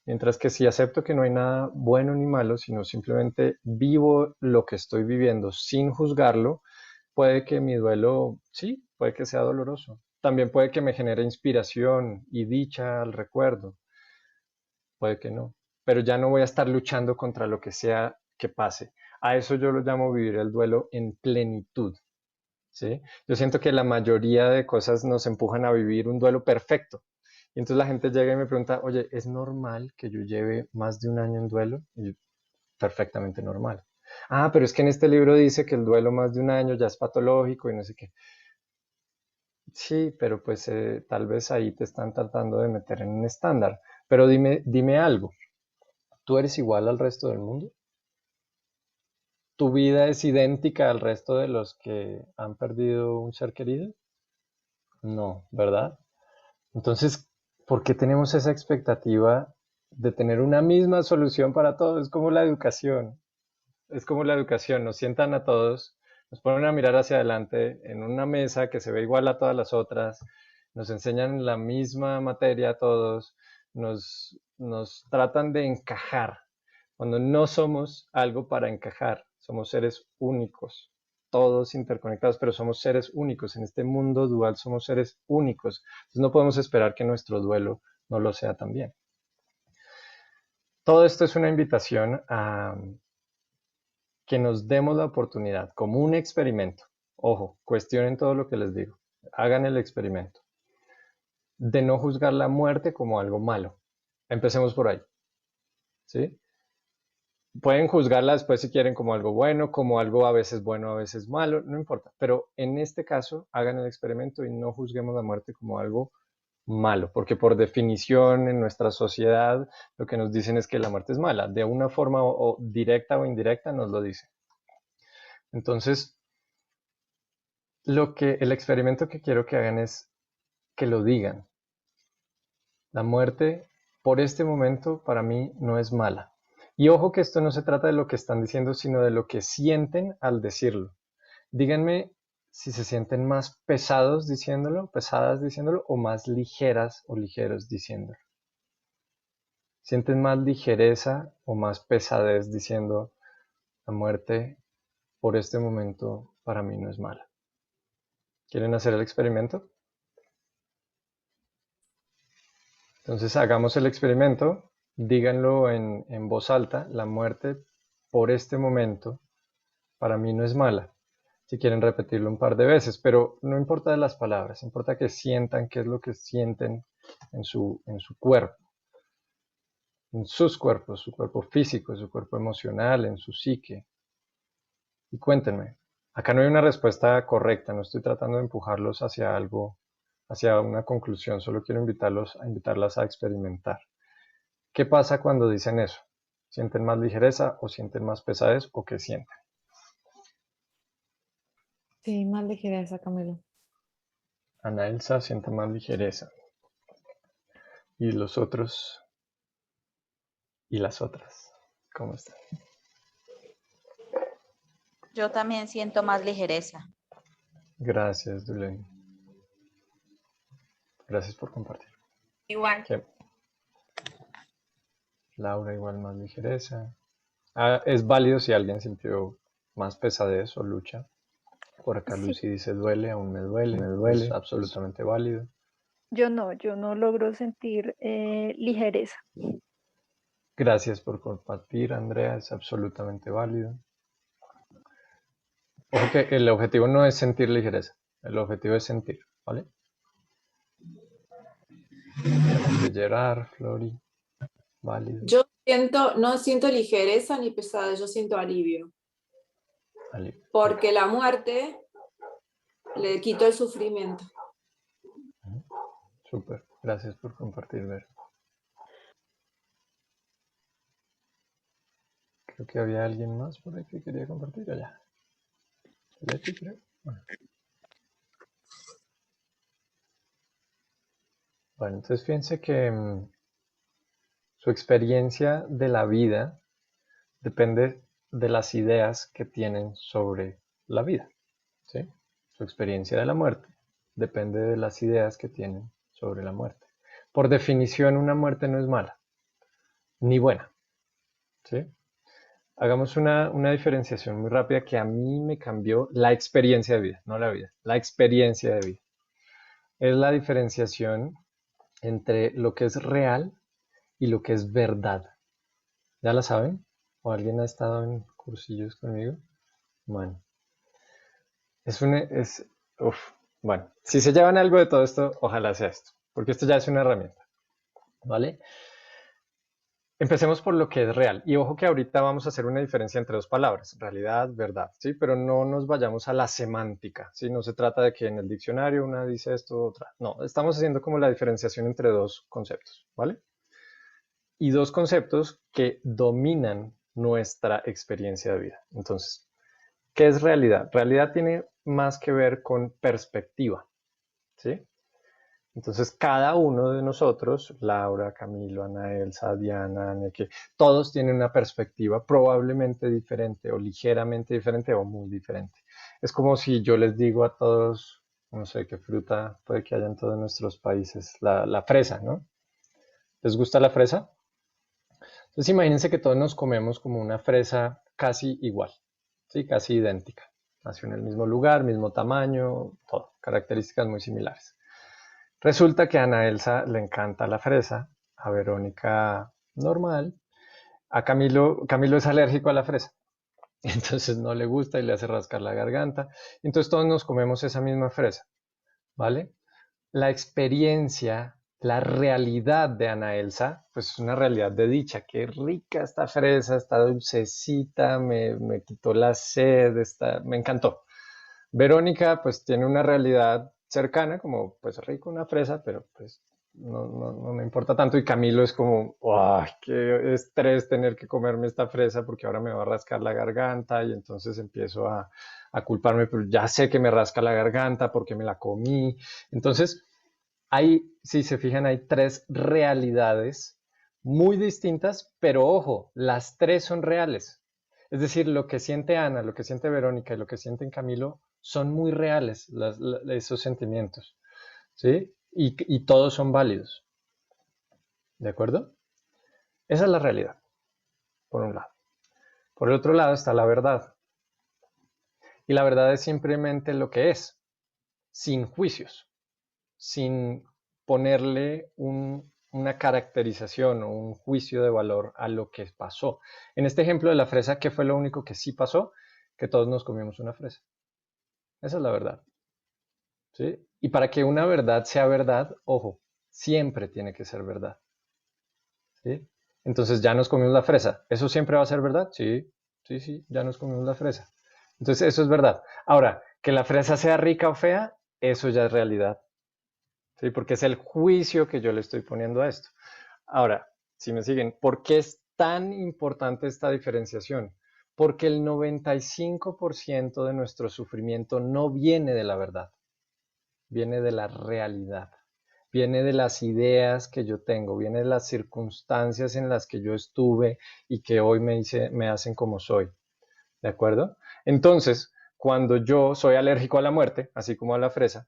Mientras que si acepto que no hay nada bueno ni malo, sino simplemente vivo lo que estoy viviendo sin juzgarlo, puede que mi duelo, sí, puede que sea doloroso. También puede que me genere inspiración y dicha al recuerdo. Puede que no. Pero ya no voy a estar luchando contra lo que sea que pase. A eso yo lo llamo vivir el duelo en plenitud. ¿Sí? Yo siento que la mayoría de cosas nos empujan a vivir un duelo perfecto. Y entonces la gente llega y me pregunta, oye, ¿es normal que yo lleve más de un año en duelo? Y yo, perfectamente normal. Ah, pero es que en este libro dice que el duelo más de un año ya es patológico y no sé qué. Sí, pero pues tal vez ahí te están tratando de meter en un estándar. Pero dime algo, ¿tú eres igual al resto del mundo? ¿Tu vida es idéntica al resto de los que han perdido un ser querido? No, ¿verdad? Entonces, ¿por qué tenemos esa expectativa de tener una misma solución para todo? Es como la educación. Es como la educación. Nos sientan a todos, nos ponen a mirar hacia adelante en una mesa que se ve igual a todas las otras, nos enseñan la misma materia a todos, nos tratan de encajar, cuando no somos algo para encajar, somos seres únicos, todos interconectados, pero somos seres únicos. En este mundo dual somos seres únicos. Entonces no podemos esperar que nuestro duelo no lo sea también. todo esto es una invitación a que nos demos la oportunidad, como un experimento. Ojo, cuestionen todo lo que les digo. Hagan el experimento de no juzgar la muerte como algo malo. Empecemos por ahí, ¿sí? Pueden juzgarla después si quieren como algo a veces bueno, a veces malo, no importa. Pero en este caso, hagan el experimento y no juzguemos la muerte como algo malo, porque por definición en nuestra sociedad lo que nos dicen es que la muerte es mala. De una forma o directa o indirecta nos lo dicen. Entonces, el experimento que quiero que hagan es que lo digan. La muerte, por este momento, para mí no es mala. Y ojo que esto no se trata de lo que están diciendo, sino de lo que sienten al decirlo. Díganme si se sienten más pesados diciéndolo, pesadas diciéndolo, o más ligeras o ligeros diciéndolo. ¿Sienten más ligereza o más pesadez diciendo la muerte por este momento para mí no es mala? ¿Quieren hacer el experimento? Entonces hagamos el experimento, díganlo en voz alta, la muerte por este momento para mí no es mala. Si quieren repetirlo un par de veces, pero no importa de las palabras, importa que sientan qué es lo que sienten en su cuerpo, en sus cuerpos, su cuerpo físico, su cuerpo emocional, en su psique. Y cuéntenme, acá no hay una respuesta correcta, no estoy tratando de empujarlos hacia algo, hacia una conclusión, solo quiero invitarlas a experimentar. ¿Qué pasa cuando dicen eso? ¿Sienten más ligereza o sienten más pesadez o qué sienten? Sí, más ligereza, Camilo. Ana Elsa siente más ligereza. ¿Y los otros? ¿Y las otras? ¿Cómo están? Yo también siento más ligereza. Gracias, Dulen. Gracias por compartir. Igual. ¿Qué? Laura igual más ligereza. Es válido si alguien sintió más pesadez o lucha. Por acá Sí, Lucy dice duele, aún me duele. Es absolutamente válido. yo no logro sentir ligereza. Gracias por compartir, Andrea, es absolutamente válido. Ojo que el objetivo no es sentir ligereza, el objetivo es sentir, ¿vale? De Gerard, Flori, válido. Yo no siento ligereza ni pesadez, yo siento alivio. Alivio. Porque la muerte le quitó el sufrimiento. Súper, gracias por compartir, Ver. Creo que había alguien más por ahí que quería compartir allá. Leti, creo. Bueno, entonces fíjense que su experiencia de la vida depende de las ideas que tienen sobre la vida, ¿sí? Su experiencia de la muerte depende de las ideas que tienen sobre la muerte. Por definición, una muerte no es mala, ni buena, ¿sí? Hagamos una diferenciación muy rápida que a mí me cambió la experiencia de vida, no la vida, la experiencia de vida. Es la diferenciación entre lo que es real y lo que es verdad. ¿Ya la saben? ¿O alguien ha estado en cursillos conmigo? Bueno, bueno, si se llevan algo de todo esto, ojalá sea esto, porque esto ya es una herramienta, ¿vale? Empecemos por lo que es real. Y ojo que ahorita vamos a hacer una diferencia entre dos palabras, realidad, verdad, ¿sí? Pero no nos vayamos a la semántica, ¿sí? No se trata de que en el diccionario una dice esto, otra. No, estamos haciendo como la diferenciación entre dos conceptos, ¿vale? Y dos conceptos que dominan nuestra experiencia de vida. Entonces, ¿qué es realidad? Realidad tiene más que ver con perspectiva, ¿sí? Entonces, cada uno de nosotros, Laura, Camilo, Ana Elsa, Diana, Neke, todos tienen una perspectiva probablemente diferente o ligeramente diferente o muy diferente. Es como si yo les digo a todos, no sé qué fruta puede que haya en todos nuestros países, la fresa, ¿no? ¿Les gusta la fresa? Entonces, imagínense que todos nos comemos como una fresa casi igual, ¿sí? Casi idéntica. Nació en el mismo lugar, mismo tamaño, todo, características muy similares. Resulta que a Ana Elsa le encanta la fresa, a Verónica normal, A Camilo es alérgico a la fresa, entonces no le gusta y le hace rascar la garganta. Entonces todos nos comemos esa misma fresa, ¿vale? La experiencia, la realidad de Ana Elsa, pues es una realidad de dicha. Qué rica esta fresa, está dulcecita, me quitó la sed, me encantó. Verónica, pues tiene una realidad cercana, como pues rico una fresa, pero pues no me importa tanto. Y Camilo es como, ¡ay, qué estrés tener que comerme esta fresa porque ahora me va a rascar la garganta! Y entonces empiezo a culparme, pero ya sé que me rasca la garganta porque me la comí. Entonces, si se fijan, hay tres realidades muy distintas, pero ojo, las tres son reales. Es decir, lo que siente Ana, lo que siente Verónica y lo que sienten Camilo son muy reales, esos sentimientos, ¿sí? Y todos son válidos, ¿de acuerdo? Esa es la realidad, por un lado. Por el otro lado está la verdad. Y la verdad es simplemente lo que es, sin juicios, sin ponerle una caracterización o un juicio de valor a lo que pasó. En este ejemplo de la fresa, ¿qué fue lo único que sí pasó? Que todos nos comimos una fresa. Esa es la verdad, ¿sí? Y para que una verdad sea verdad, ojo, siempre tiene que ser verdad, ¿sí? Entonces ya nos comimos la fresa. ¿Eso siempre va a ser verdad? Sí, sí, ya nos comimos la fresa. Entonces eso es verdad. Ahora, que la fresa sea rica o fea, eso ya es realidad, ¿sí? Porque es el juicio que yo le estoy poniendo a esto. Ahora, si me siguen, ¿por qué es tan importante esta diferenciación? Porque el 95% de nuestro sufrimiento no viene de la verdad, viene de la realidad, viene de las ideas que yo tengo, viene de las circunstancias en las que yo estuve y que hoy me hacen como soy. ¿De acuerdo? Entonces, cuando yo soy alérgico a la muerte, así como a la fresa,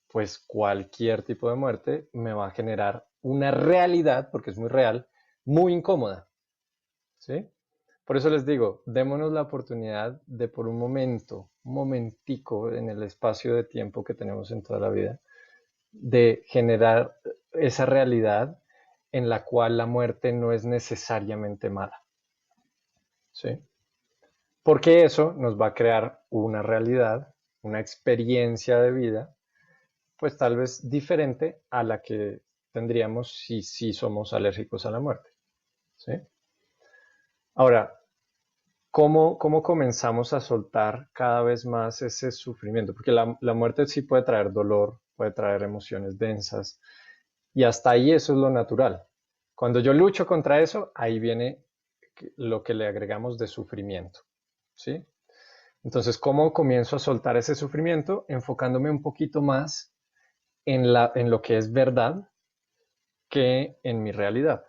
pues cualquier tipo de muerte me va a generar una realidad, porque es muy real, muy incómoda, ¿sí? Por eso les digo, démonos la oportunidad de por un momento, un momentico en el espacio de tiempo que tenemos en toda la vida, de generar esa realidad en la cual la muerte no es necesariamente mala, ¿sí? Porque eso nos va a crear una realidad, una experiencia de vida pues tal vez diferente a la que tendríamos si somos alérgicos a la muerte, ¿sí? Ahora, ¿cómo comenzamos a soltar cada vez más ese sufrimiento? Porque la muerte sí puede traer dolor, puede traer emociones densas, y hasta ahí eso es lo natural. Cuando yo lucho contra eso, ahí viene lo que le agregamos de sufrimiento, ¿sí? Entonces, ¿cómo comienzo a soltar ese sufrimiento? Enfocándome un poquito más en lo que es verdad que en mi realidad.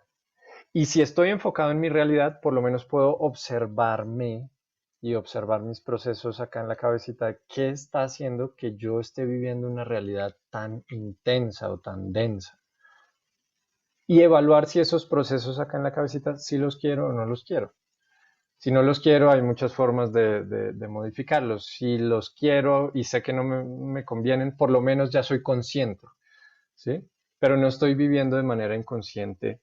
Y si estoy enfocado en mi realidad, por lo menos puedo observarme y observar mis procesos acá en la cabecita. ¿Qué está haciendo que yo esté viviendo una realidad tan intensa o tan densa? Y evaluar si esos procesos acá en la cabecita, si los quiero o no los quiero. Si no los quiero, hay muchas formas de modificarlos. Si los quiero y sé que no me convienen, por lo menos ya soy consciente, ¿sí? Pero no estoy viviendo de manera inconsciente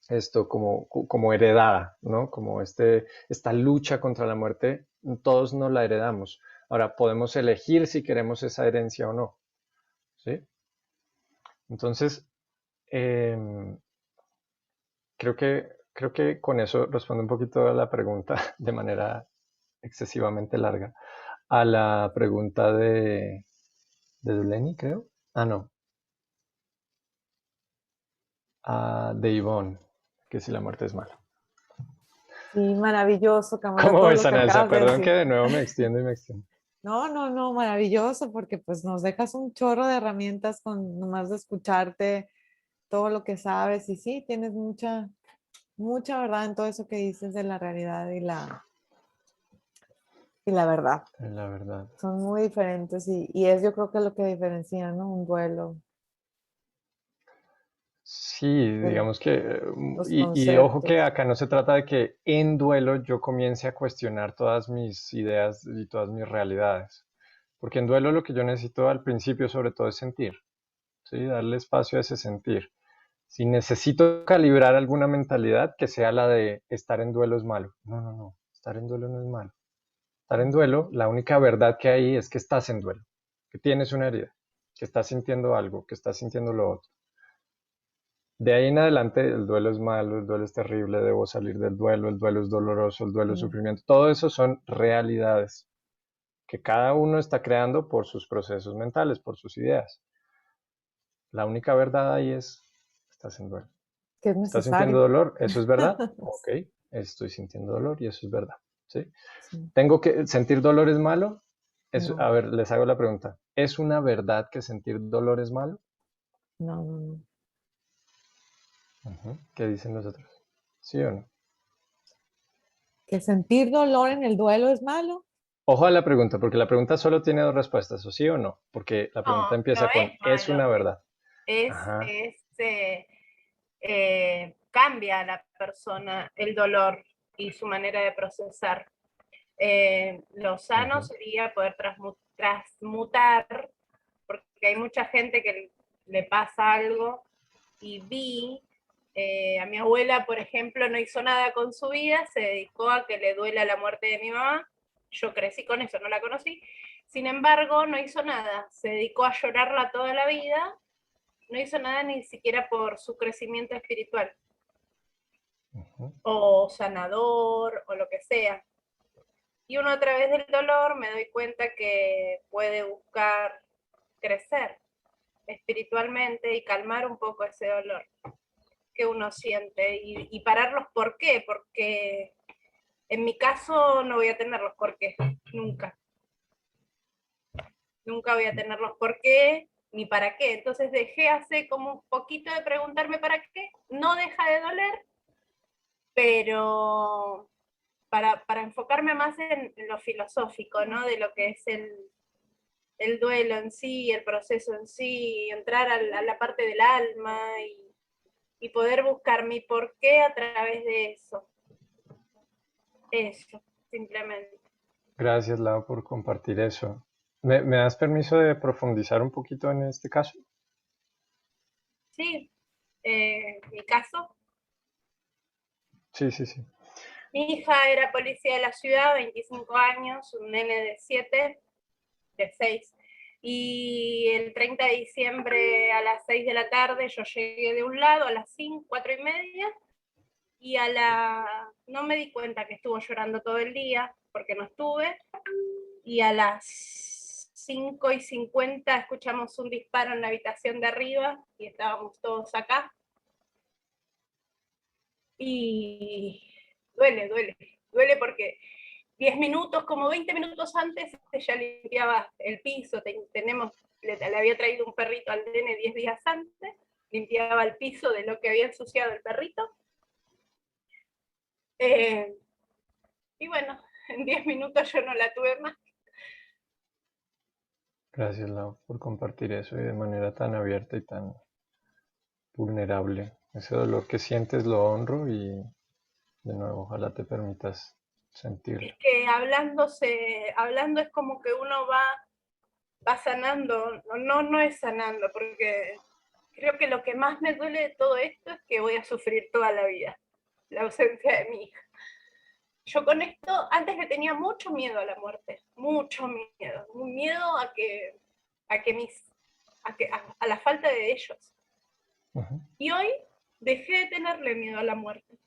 esto como heredada, ¿no? Como esta lucha contra la muerte, todos nos la heredamos. Ahora, podemos elegir si queremos esa herencia o no, ¿sí? Entonces, em, creo que con eso respondo un poquito a la pregunta de manera excesivamente larga. A la pregunta de Duleni, creo. Ah, no. De Ivonne, que si la muerte es mala. Sí, maravilloso, Camila, ¿Cómo todo ves, lo que Anelsa? acabas de Perdón que decir. de nuevo me extiendo y me extiendo. No, maravilloso, porque pues nos dejas un chorro de herramientas con nomás de escucharte todo lo que sabes y sí, tienes mucha verdad en todo eso que dices de la realidad y la verdad. La verdad. Son muy diferentes y es yo creo que lo que diferencia, ¿no? Un duelo, Sí, de digamos que, los y ojo que conceptos. acá no se trata de que en duelo yo comience a cuestionar todas mis ideas y todas mis realidades, porque en duelo lo que yo necesito al principio sobre todo es sentir, ¿sí? Darle espacio a ese sentir. Si necesito calibrar alguna mentalidad, que sea la de estar en duelo es malo. No, no, no, estar en duelo no es malo. Estar en duelo, la única verdad que hay es que estás en duelo, que tienes una herida, que estás sintiendo algo, que estás sintiendo lo otro. De ahí en adelante, el duelo es malo, el duelo es terrible, debo salir del duelo, el duelo es doloroso, el duelo es sufrimiento. Todo eso son realidades que cada uno está creando por sus procesos mentales, por sus ideas. La única verdad ahí es, estás en duelo. Que es ¿Estás sintiendo necesario. dolor? ¿Eso es verdad? Ok, estoy sintiendo dolor y eso es verdad. ¿Sí? Sí, ¿Tengo que sentir dolor es malo? no, A ver, les hago la pregunta. ¿Es una verdad que sentir dolor es malo? no, no, no. ¿Qué dicen los otros? ¿Sí o no? Que sentir dolor en el duelo es malo. Ojo a la pregunta, porque la pregunta solo tiene dos respuestas, o sí o no, porque la pregunta No, no empieza con es ¿es una malo. verdad? Es, Ajá. cambia a la persona el dolor y su manera de procesar. Lo sano sería poder transmutar, porque hay mucha gente que le pasa algo y a mi abuela, por ejemplo, no hizo nada con su vida, se dedicó a que le duela la muerte de mi mamá. Yo crecí con eso, no la conocí. Sin embargo, no hizo nada, se dedicó a llorarla toda la vida, no hizo nada ni siquiera por su crecimiento espiritual, o sanador, o lo que sea. Y uno a través del dolor me doy cuenta que puede buscar crecer espiritualmente y calmar un poco ese dolor que uno siente y parar los por qué, porque en mi caso no voy a tener los por qué, nunca. Nunca voy a tener los por qué ni para qué. Entonces dejé hace como un poquito de preguntarme para qué. No deja de doler, pero para enfocarme más en lo filosófico, ¿no? De lo que es el duelo en sí, el proceso en sí, entrar a la parte del alma y poder buscar mi porqué a través de eso. Eso, simplemente. Gracias, Lau, por compartir eso. ¿Me das permiso de profundizar un poquito en este caso? Sí, mi caso. Sí, sí, sí. Mi hija era policía de la ciudad, 25 años, un nene de 7, de 6. Y el 30 de diciembre a las 6 de la tarde yo llegué de un lado a las 5, 4:30, y no me di cuenta que estuvo llorando todo el día, porque no estuve, y a las 5:50 escuchamos un disparo en la habitación de arriba, y estábamos todos acá. Y duele porque 10 minutos, como 20 minutos antes, ella limpiaba el piso, le había traído un perrito al nene 10 días antes, limpiaba el piso de lo que había ensuciado el perrito. Y bueno, en 10 minutos yo no la tuve más. Gracias, Lau, por compartir eso y de manera tan abierta y tan vulnerable. Ese dolor que sientes lo honro y de nuevo, ojalá te permitas sentirlo. Es que hablando es como que uno va sanando, no es sanando, porque creo que lo que más me duele de todo esto es que voy a sufrir toda la vida, la ausencia de mi hija. Yo con esto, antes le tenía mucho miedo a la muerte, mucho miedo, un miedo a la falta de ellos. Y hoy dejé de tenerle miedo a la muerte.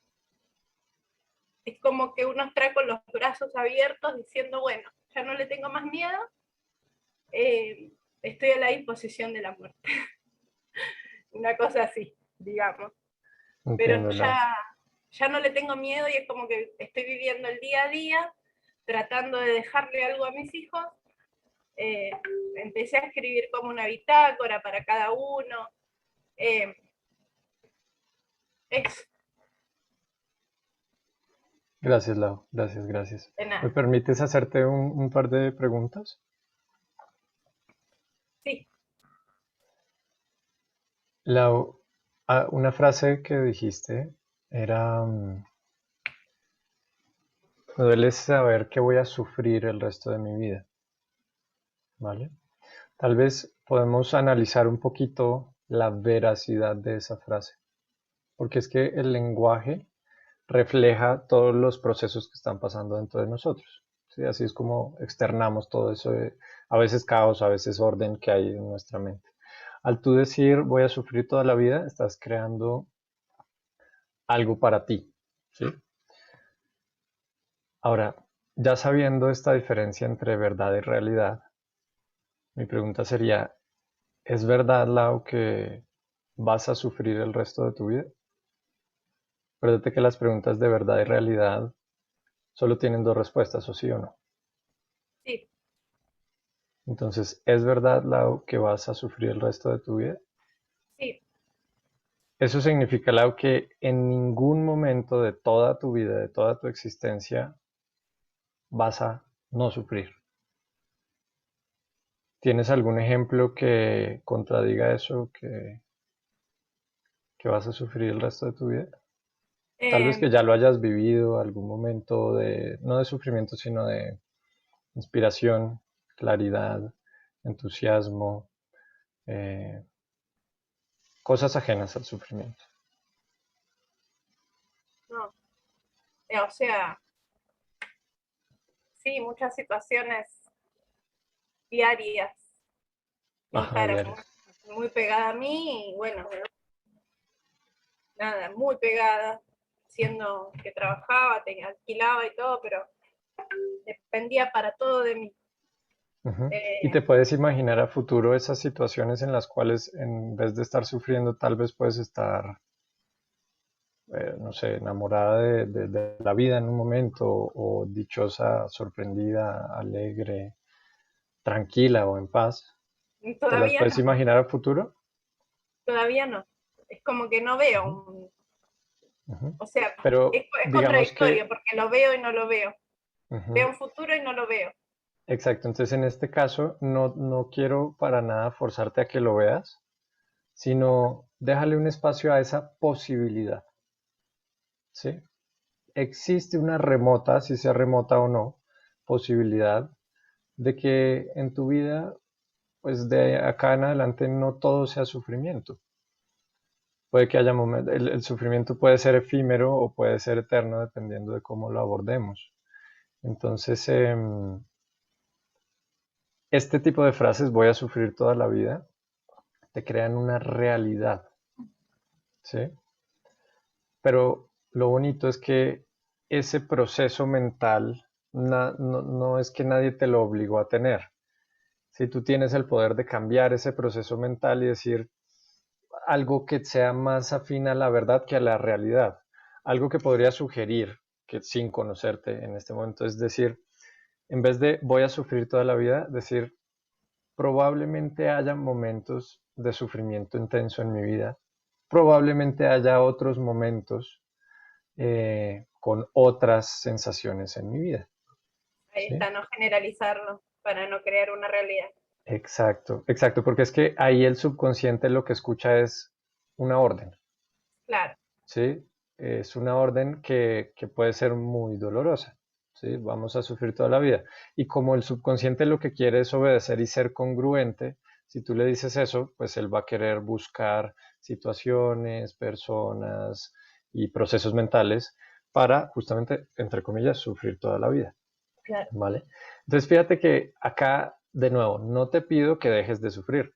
Es como que uno está con los brazos abiertos diciendo, bueno, ya no le tengo más miedo, estoy a la disposición de la muerte. Una cosa así, digamos. Entiendo, Pero Lau. ya no le tengo miedo y es como que estoy viviendo el día a día, tratando de dejarle algo a mis hijos. Empecé a escribir como una bitácora para cada uno. Eso. Gracias, Lau. Gracias, gracias. De nada. ¿Me permites hacerte un par de preguntas? Sí. Lau, una frase que dijiste era, me duele saber que voy a sufrir el resto de mi vida. ¿Vale? Tal vez podemos analizar un poquito la veracidad de esa frase. porque es que el lenguaje refleja todos los procesos que están pasando dentro de nosotros. ¿Sí? Así es como externamos todo eso, a veces caos, a veces orden que hay en nuestra mente. Al tú decir voy a sufrir toda la vida, estás creando algo para ti. ¿Sí? Ahora, ya sabiendo esta diferencia entre verdad y realidad, mi pregunta sería, ¿es verdad, Lau, que vas a sufrir el resto de tu vida? Acuérdate que las preguntas de verdad y realidad solo tienen dos respuestas, o sí o no. Sí, Entonces, ¿es verdad, Lau, que vas a sufrir el resto de tu vida? sí, Eso significa, Lau, que en ningún momento de toda tu vida, de toda tu existencia, vas a no sufrir. ¿Tienes algún ejemplo que contradiga eso, que vas a sufrir el resto de tu vida? Tal vez que em, ya lo hayas vivido, algún momento de, no de sufrimiento, sino de inspiración, claridad, entusiasmo, eh, cosas ajenas al sufrimiento. no, o sea, sí, muchas situaciones diarias que Ajá, encaran diario. muy pegada a mí y bueno, nada, muy pegada, siendo que trabajaba, alquilaba y todo, pero dependía para todo de mí. Ujú. ¿Y te Eh, puedes imaginar a futuro esas situaciones en las cuales en vez de estar sufriendo, tal vez puedes estar, no sé, enamorada de la vida en un momento, o dichosa, sorprendida, alegre, tranquila o en paz? ¿Te las todavía puedes no, imaginar a futuro? todavía no. Es como que no veo, Ujú, ujú. o sea, Pero es digamos contradictorio que, porque lo veo y no lo veo. Veo ujú, un futuro y no lo veo. exacto, entonces en este caso no quiero para nada forzarte a que lo veas, sino déjale un espacio a esa posibilidad, ¿sí? Existe una remota, si sea remota o no, posibilidad de que en tu vida, pues de acá en adelante no todo sea sufrimiento. Puede que haya momentos, el sufrimiento puede ser efímero o puede ser eterno dependiendo de cómo lo abordemos. Entonces, este tipo de frases, voy a sufrir toda la vida, te crean una realidad, ¿sí? Pero lo bonito es que ese proceso mental no es que nadie te lo obligó a tener. Si tú tienes el poder de cambiar ese proceso mental y decir algo que sea más afín a la verdad que a la realidad, algo que podría sugerir que sin conocerte en este momento, es decir, en vez de voy a sufrir toda la vida, decir probablemente haya momentos de sufrimiento intenso en mi vida, probablemente haya otros momentos con otras sensaciones en mi vida. Ahí ¿Sí? está, no generalizarlo para no crear una realidad. Exacto, exacto, porque es que ahí el subconsciente lo que escucha es una orden, Claro, ¿sí? Es una orden que puede ser muy dolorosa, ¿sí? Vamos a sufrir toda la vida. Y como el subconsciente lo que quiere es obedecer y ser congruente, si tú le dices eso, pues él va a querer buscar situaciones, personas y procesos mentales para justamente, entre comillas, sufrir toda la vida. claro. ¿Vale? Entonces fíjate que acá, de nuevo, no te pido que dejes de sufrir,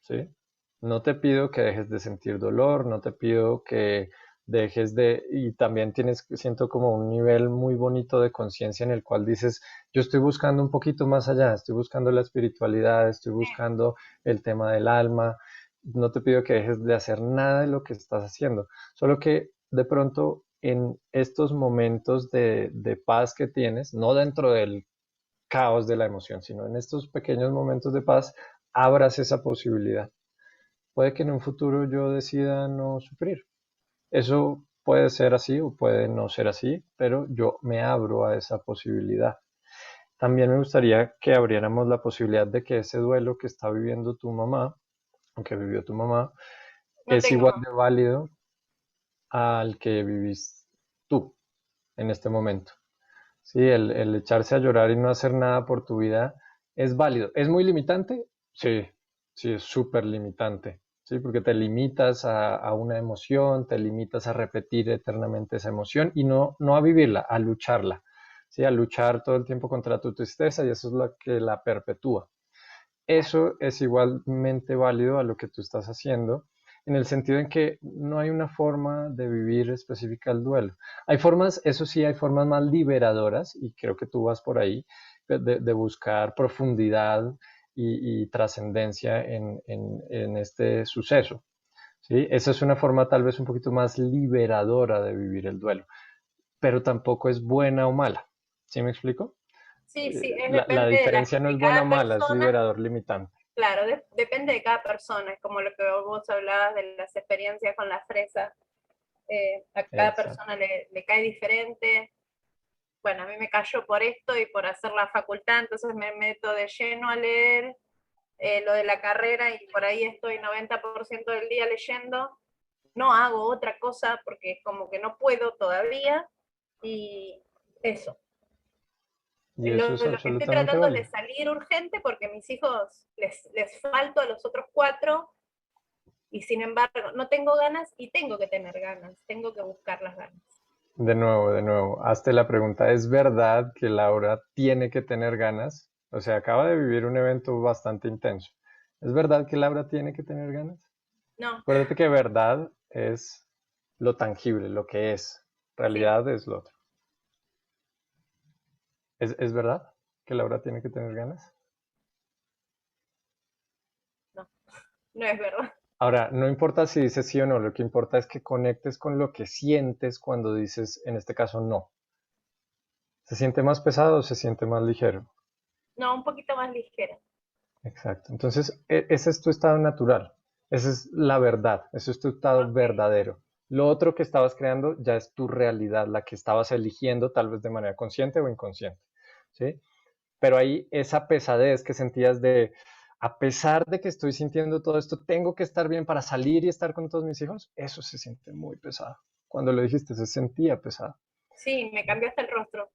¿sí? No te pido que dejes de sentir dolor, no te pido que dejes de, y también tienes, siento como un nivel muy bonito de conciencia en el cual dices, yo estoy buscando un poquito más allá, estoy buscando la espiritualidad, estoy buscando el tema del alma, no te pido que dejes de hacer nada de lo que estás haciendo, solo que de pronto en estos momentos de paz que tienes, no dentro del caos de la emoción, sino en estos pequeños momentos de paz, abras esa posibilidad. Puede que en un futuro yo decida no sufrir. Eso puede ser así o puede no ser así, pero yo me abro a esa posibilidad. También me gustaría que abriéramos la posibilidad de que ese duelo que está viviendo tu mamá, o que vivió tu mamá, No es tengo igual más. de válido al que vivís tú en este momento. Sí, el echarse a llorar y no hacer nada por tu vida es válido. ¿Es muy limitante? Sí, sí, es súper limitante. ¿sí? Porque te limitas a una emoción, te limitas a repetir eternamente esa emoción y no a vivirla, a lucharla, ¿sí? A luchar todo el tiempo contra tu tristeza y eso es lo que la perpetúa. Eso es igualmente válido a lo que tú estás haciendo, en el sentido en que no hay una forma de vivir específica el duelo. Hay formas, eso sí, hay formas más liberadoras, y creo que tú vas por ahí, de buscar profundidad y trascendencia en este suceso, ¿sí? Esa es una forma tal vez un poquito más liberadora de vivir el duelo, pero tampoco es buena o mala, ¿sí me explico? Sí, sí, La depende diferencia no de es buena o cada mala, es persona. liberador limitante. Claro, depende de cada persona, es como lo que vos hablabas de las experiencias con la fresa. A cada Exacto. persona le cae diferente. Bueno, a mí me cayó por esto y por hacer la facultad, entonces me meto de lleno a leer lo de la carrera y por ahí estoy 90% del día leyendo. No hago otra cosa porque como que no puedo todavía y eso. Y eso es Lo que estoy absolutamente tratando es de válido. salir urgente porque a mis hijos les falto a los otros 4 y sin embargo no tengo ganas y tengo que tener ganas, tengo que buscar las ganas. De nuevo, hazte la pregunta, ¿es verdad que Laura tiene que tener ganas? O sea, acaba de vivir un evento bastante intenso. ¿Es verdad que Laura tiene que tener ganas? No, Acuérdate que verdad es lo tangible, lo que es. sí, Realidad es lo otro. ¿Es verdad que Laura tiene que tener ganas? no es verdad. Ahora, no importa si dices sí o no, lo que importa es que conectes con lo que sientes cuando dices, en este caso, no. ¿Se siente más pesado o se siente más ligero? No, un poquito más ligera. Exacto. Entonces, ese es tu estado natural. Esa es la verdad. Ese es tu estado Ok, verdadero. Lo otro que estabas creando ya es tu realidad, la que estabas eligiendo tal vez de manera consciente o inconsciente. ¿Sí? Pero ahí esa pesadez que sentías de, a pesar de que estoy sintiendo todo esto, tengo que estar bien para salir y estar con todos mis hijos, eso se siente muy pesado. Cuando lo dijiste, se sentía pesado. sí, me cambió hasta el rostro.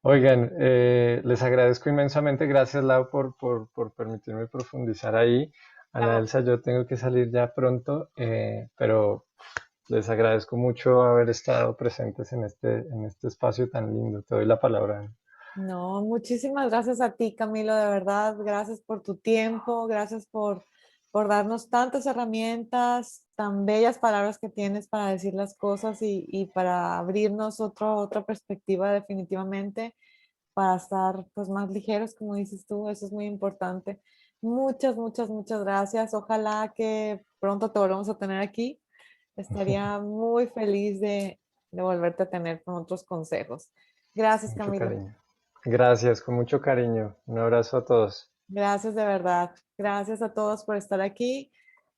Oigan, les agradezco inmensamente. Gracias, Lau, por permitirme profundizar ahí. A Ana vos. Elsa, yo tengo que salir ya pronto, pero les agradezco mucho haber estado presentes en este espacio tan lindo. Te doy la palabra. No, muchísimas gracias a ti, Camilo, de verdad. Gracias por tu tiempo, gracias por darnos tantas herramientas, tan bellas palabras que tienes para decir las cosas y para abrirnos otra perspectiva definitivamente, para estar pues más ligeros, como dices tú, eso es muy importante. Muchas gracias. Ojalá que pronto te volvamos a tener aquí. Estaría muy feliz de volverte a tener con otros consejos. Gracias, Mucho Camilo. cariño. Gracias, con mucho cariño. Un abrazo a todos. Gracias de verdad. Gracias a todos por estar aquí.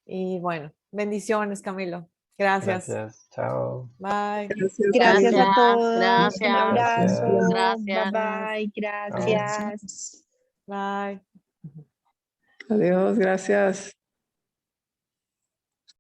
Y bueno, bendiciones, Camilo. Gracias. Gracias. Chao. Bye. Gracias, Gracias a Camilo. todos. Un abrazo. Gracias. Bye Gracias. bye. Chao. Gracias. Bye. Adiós, gracias.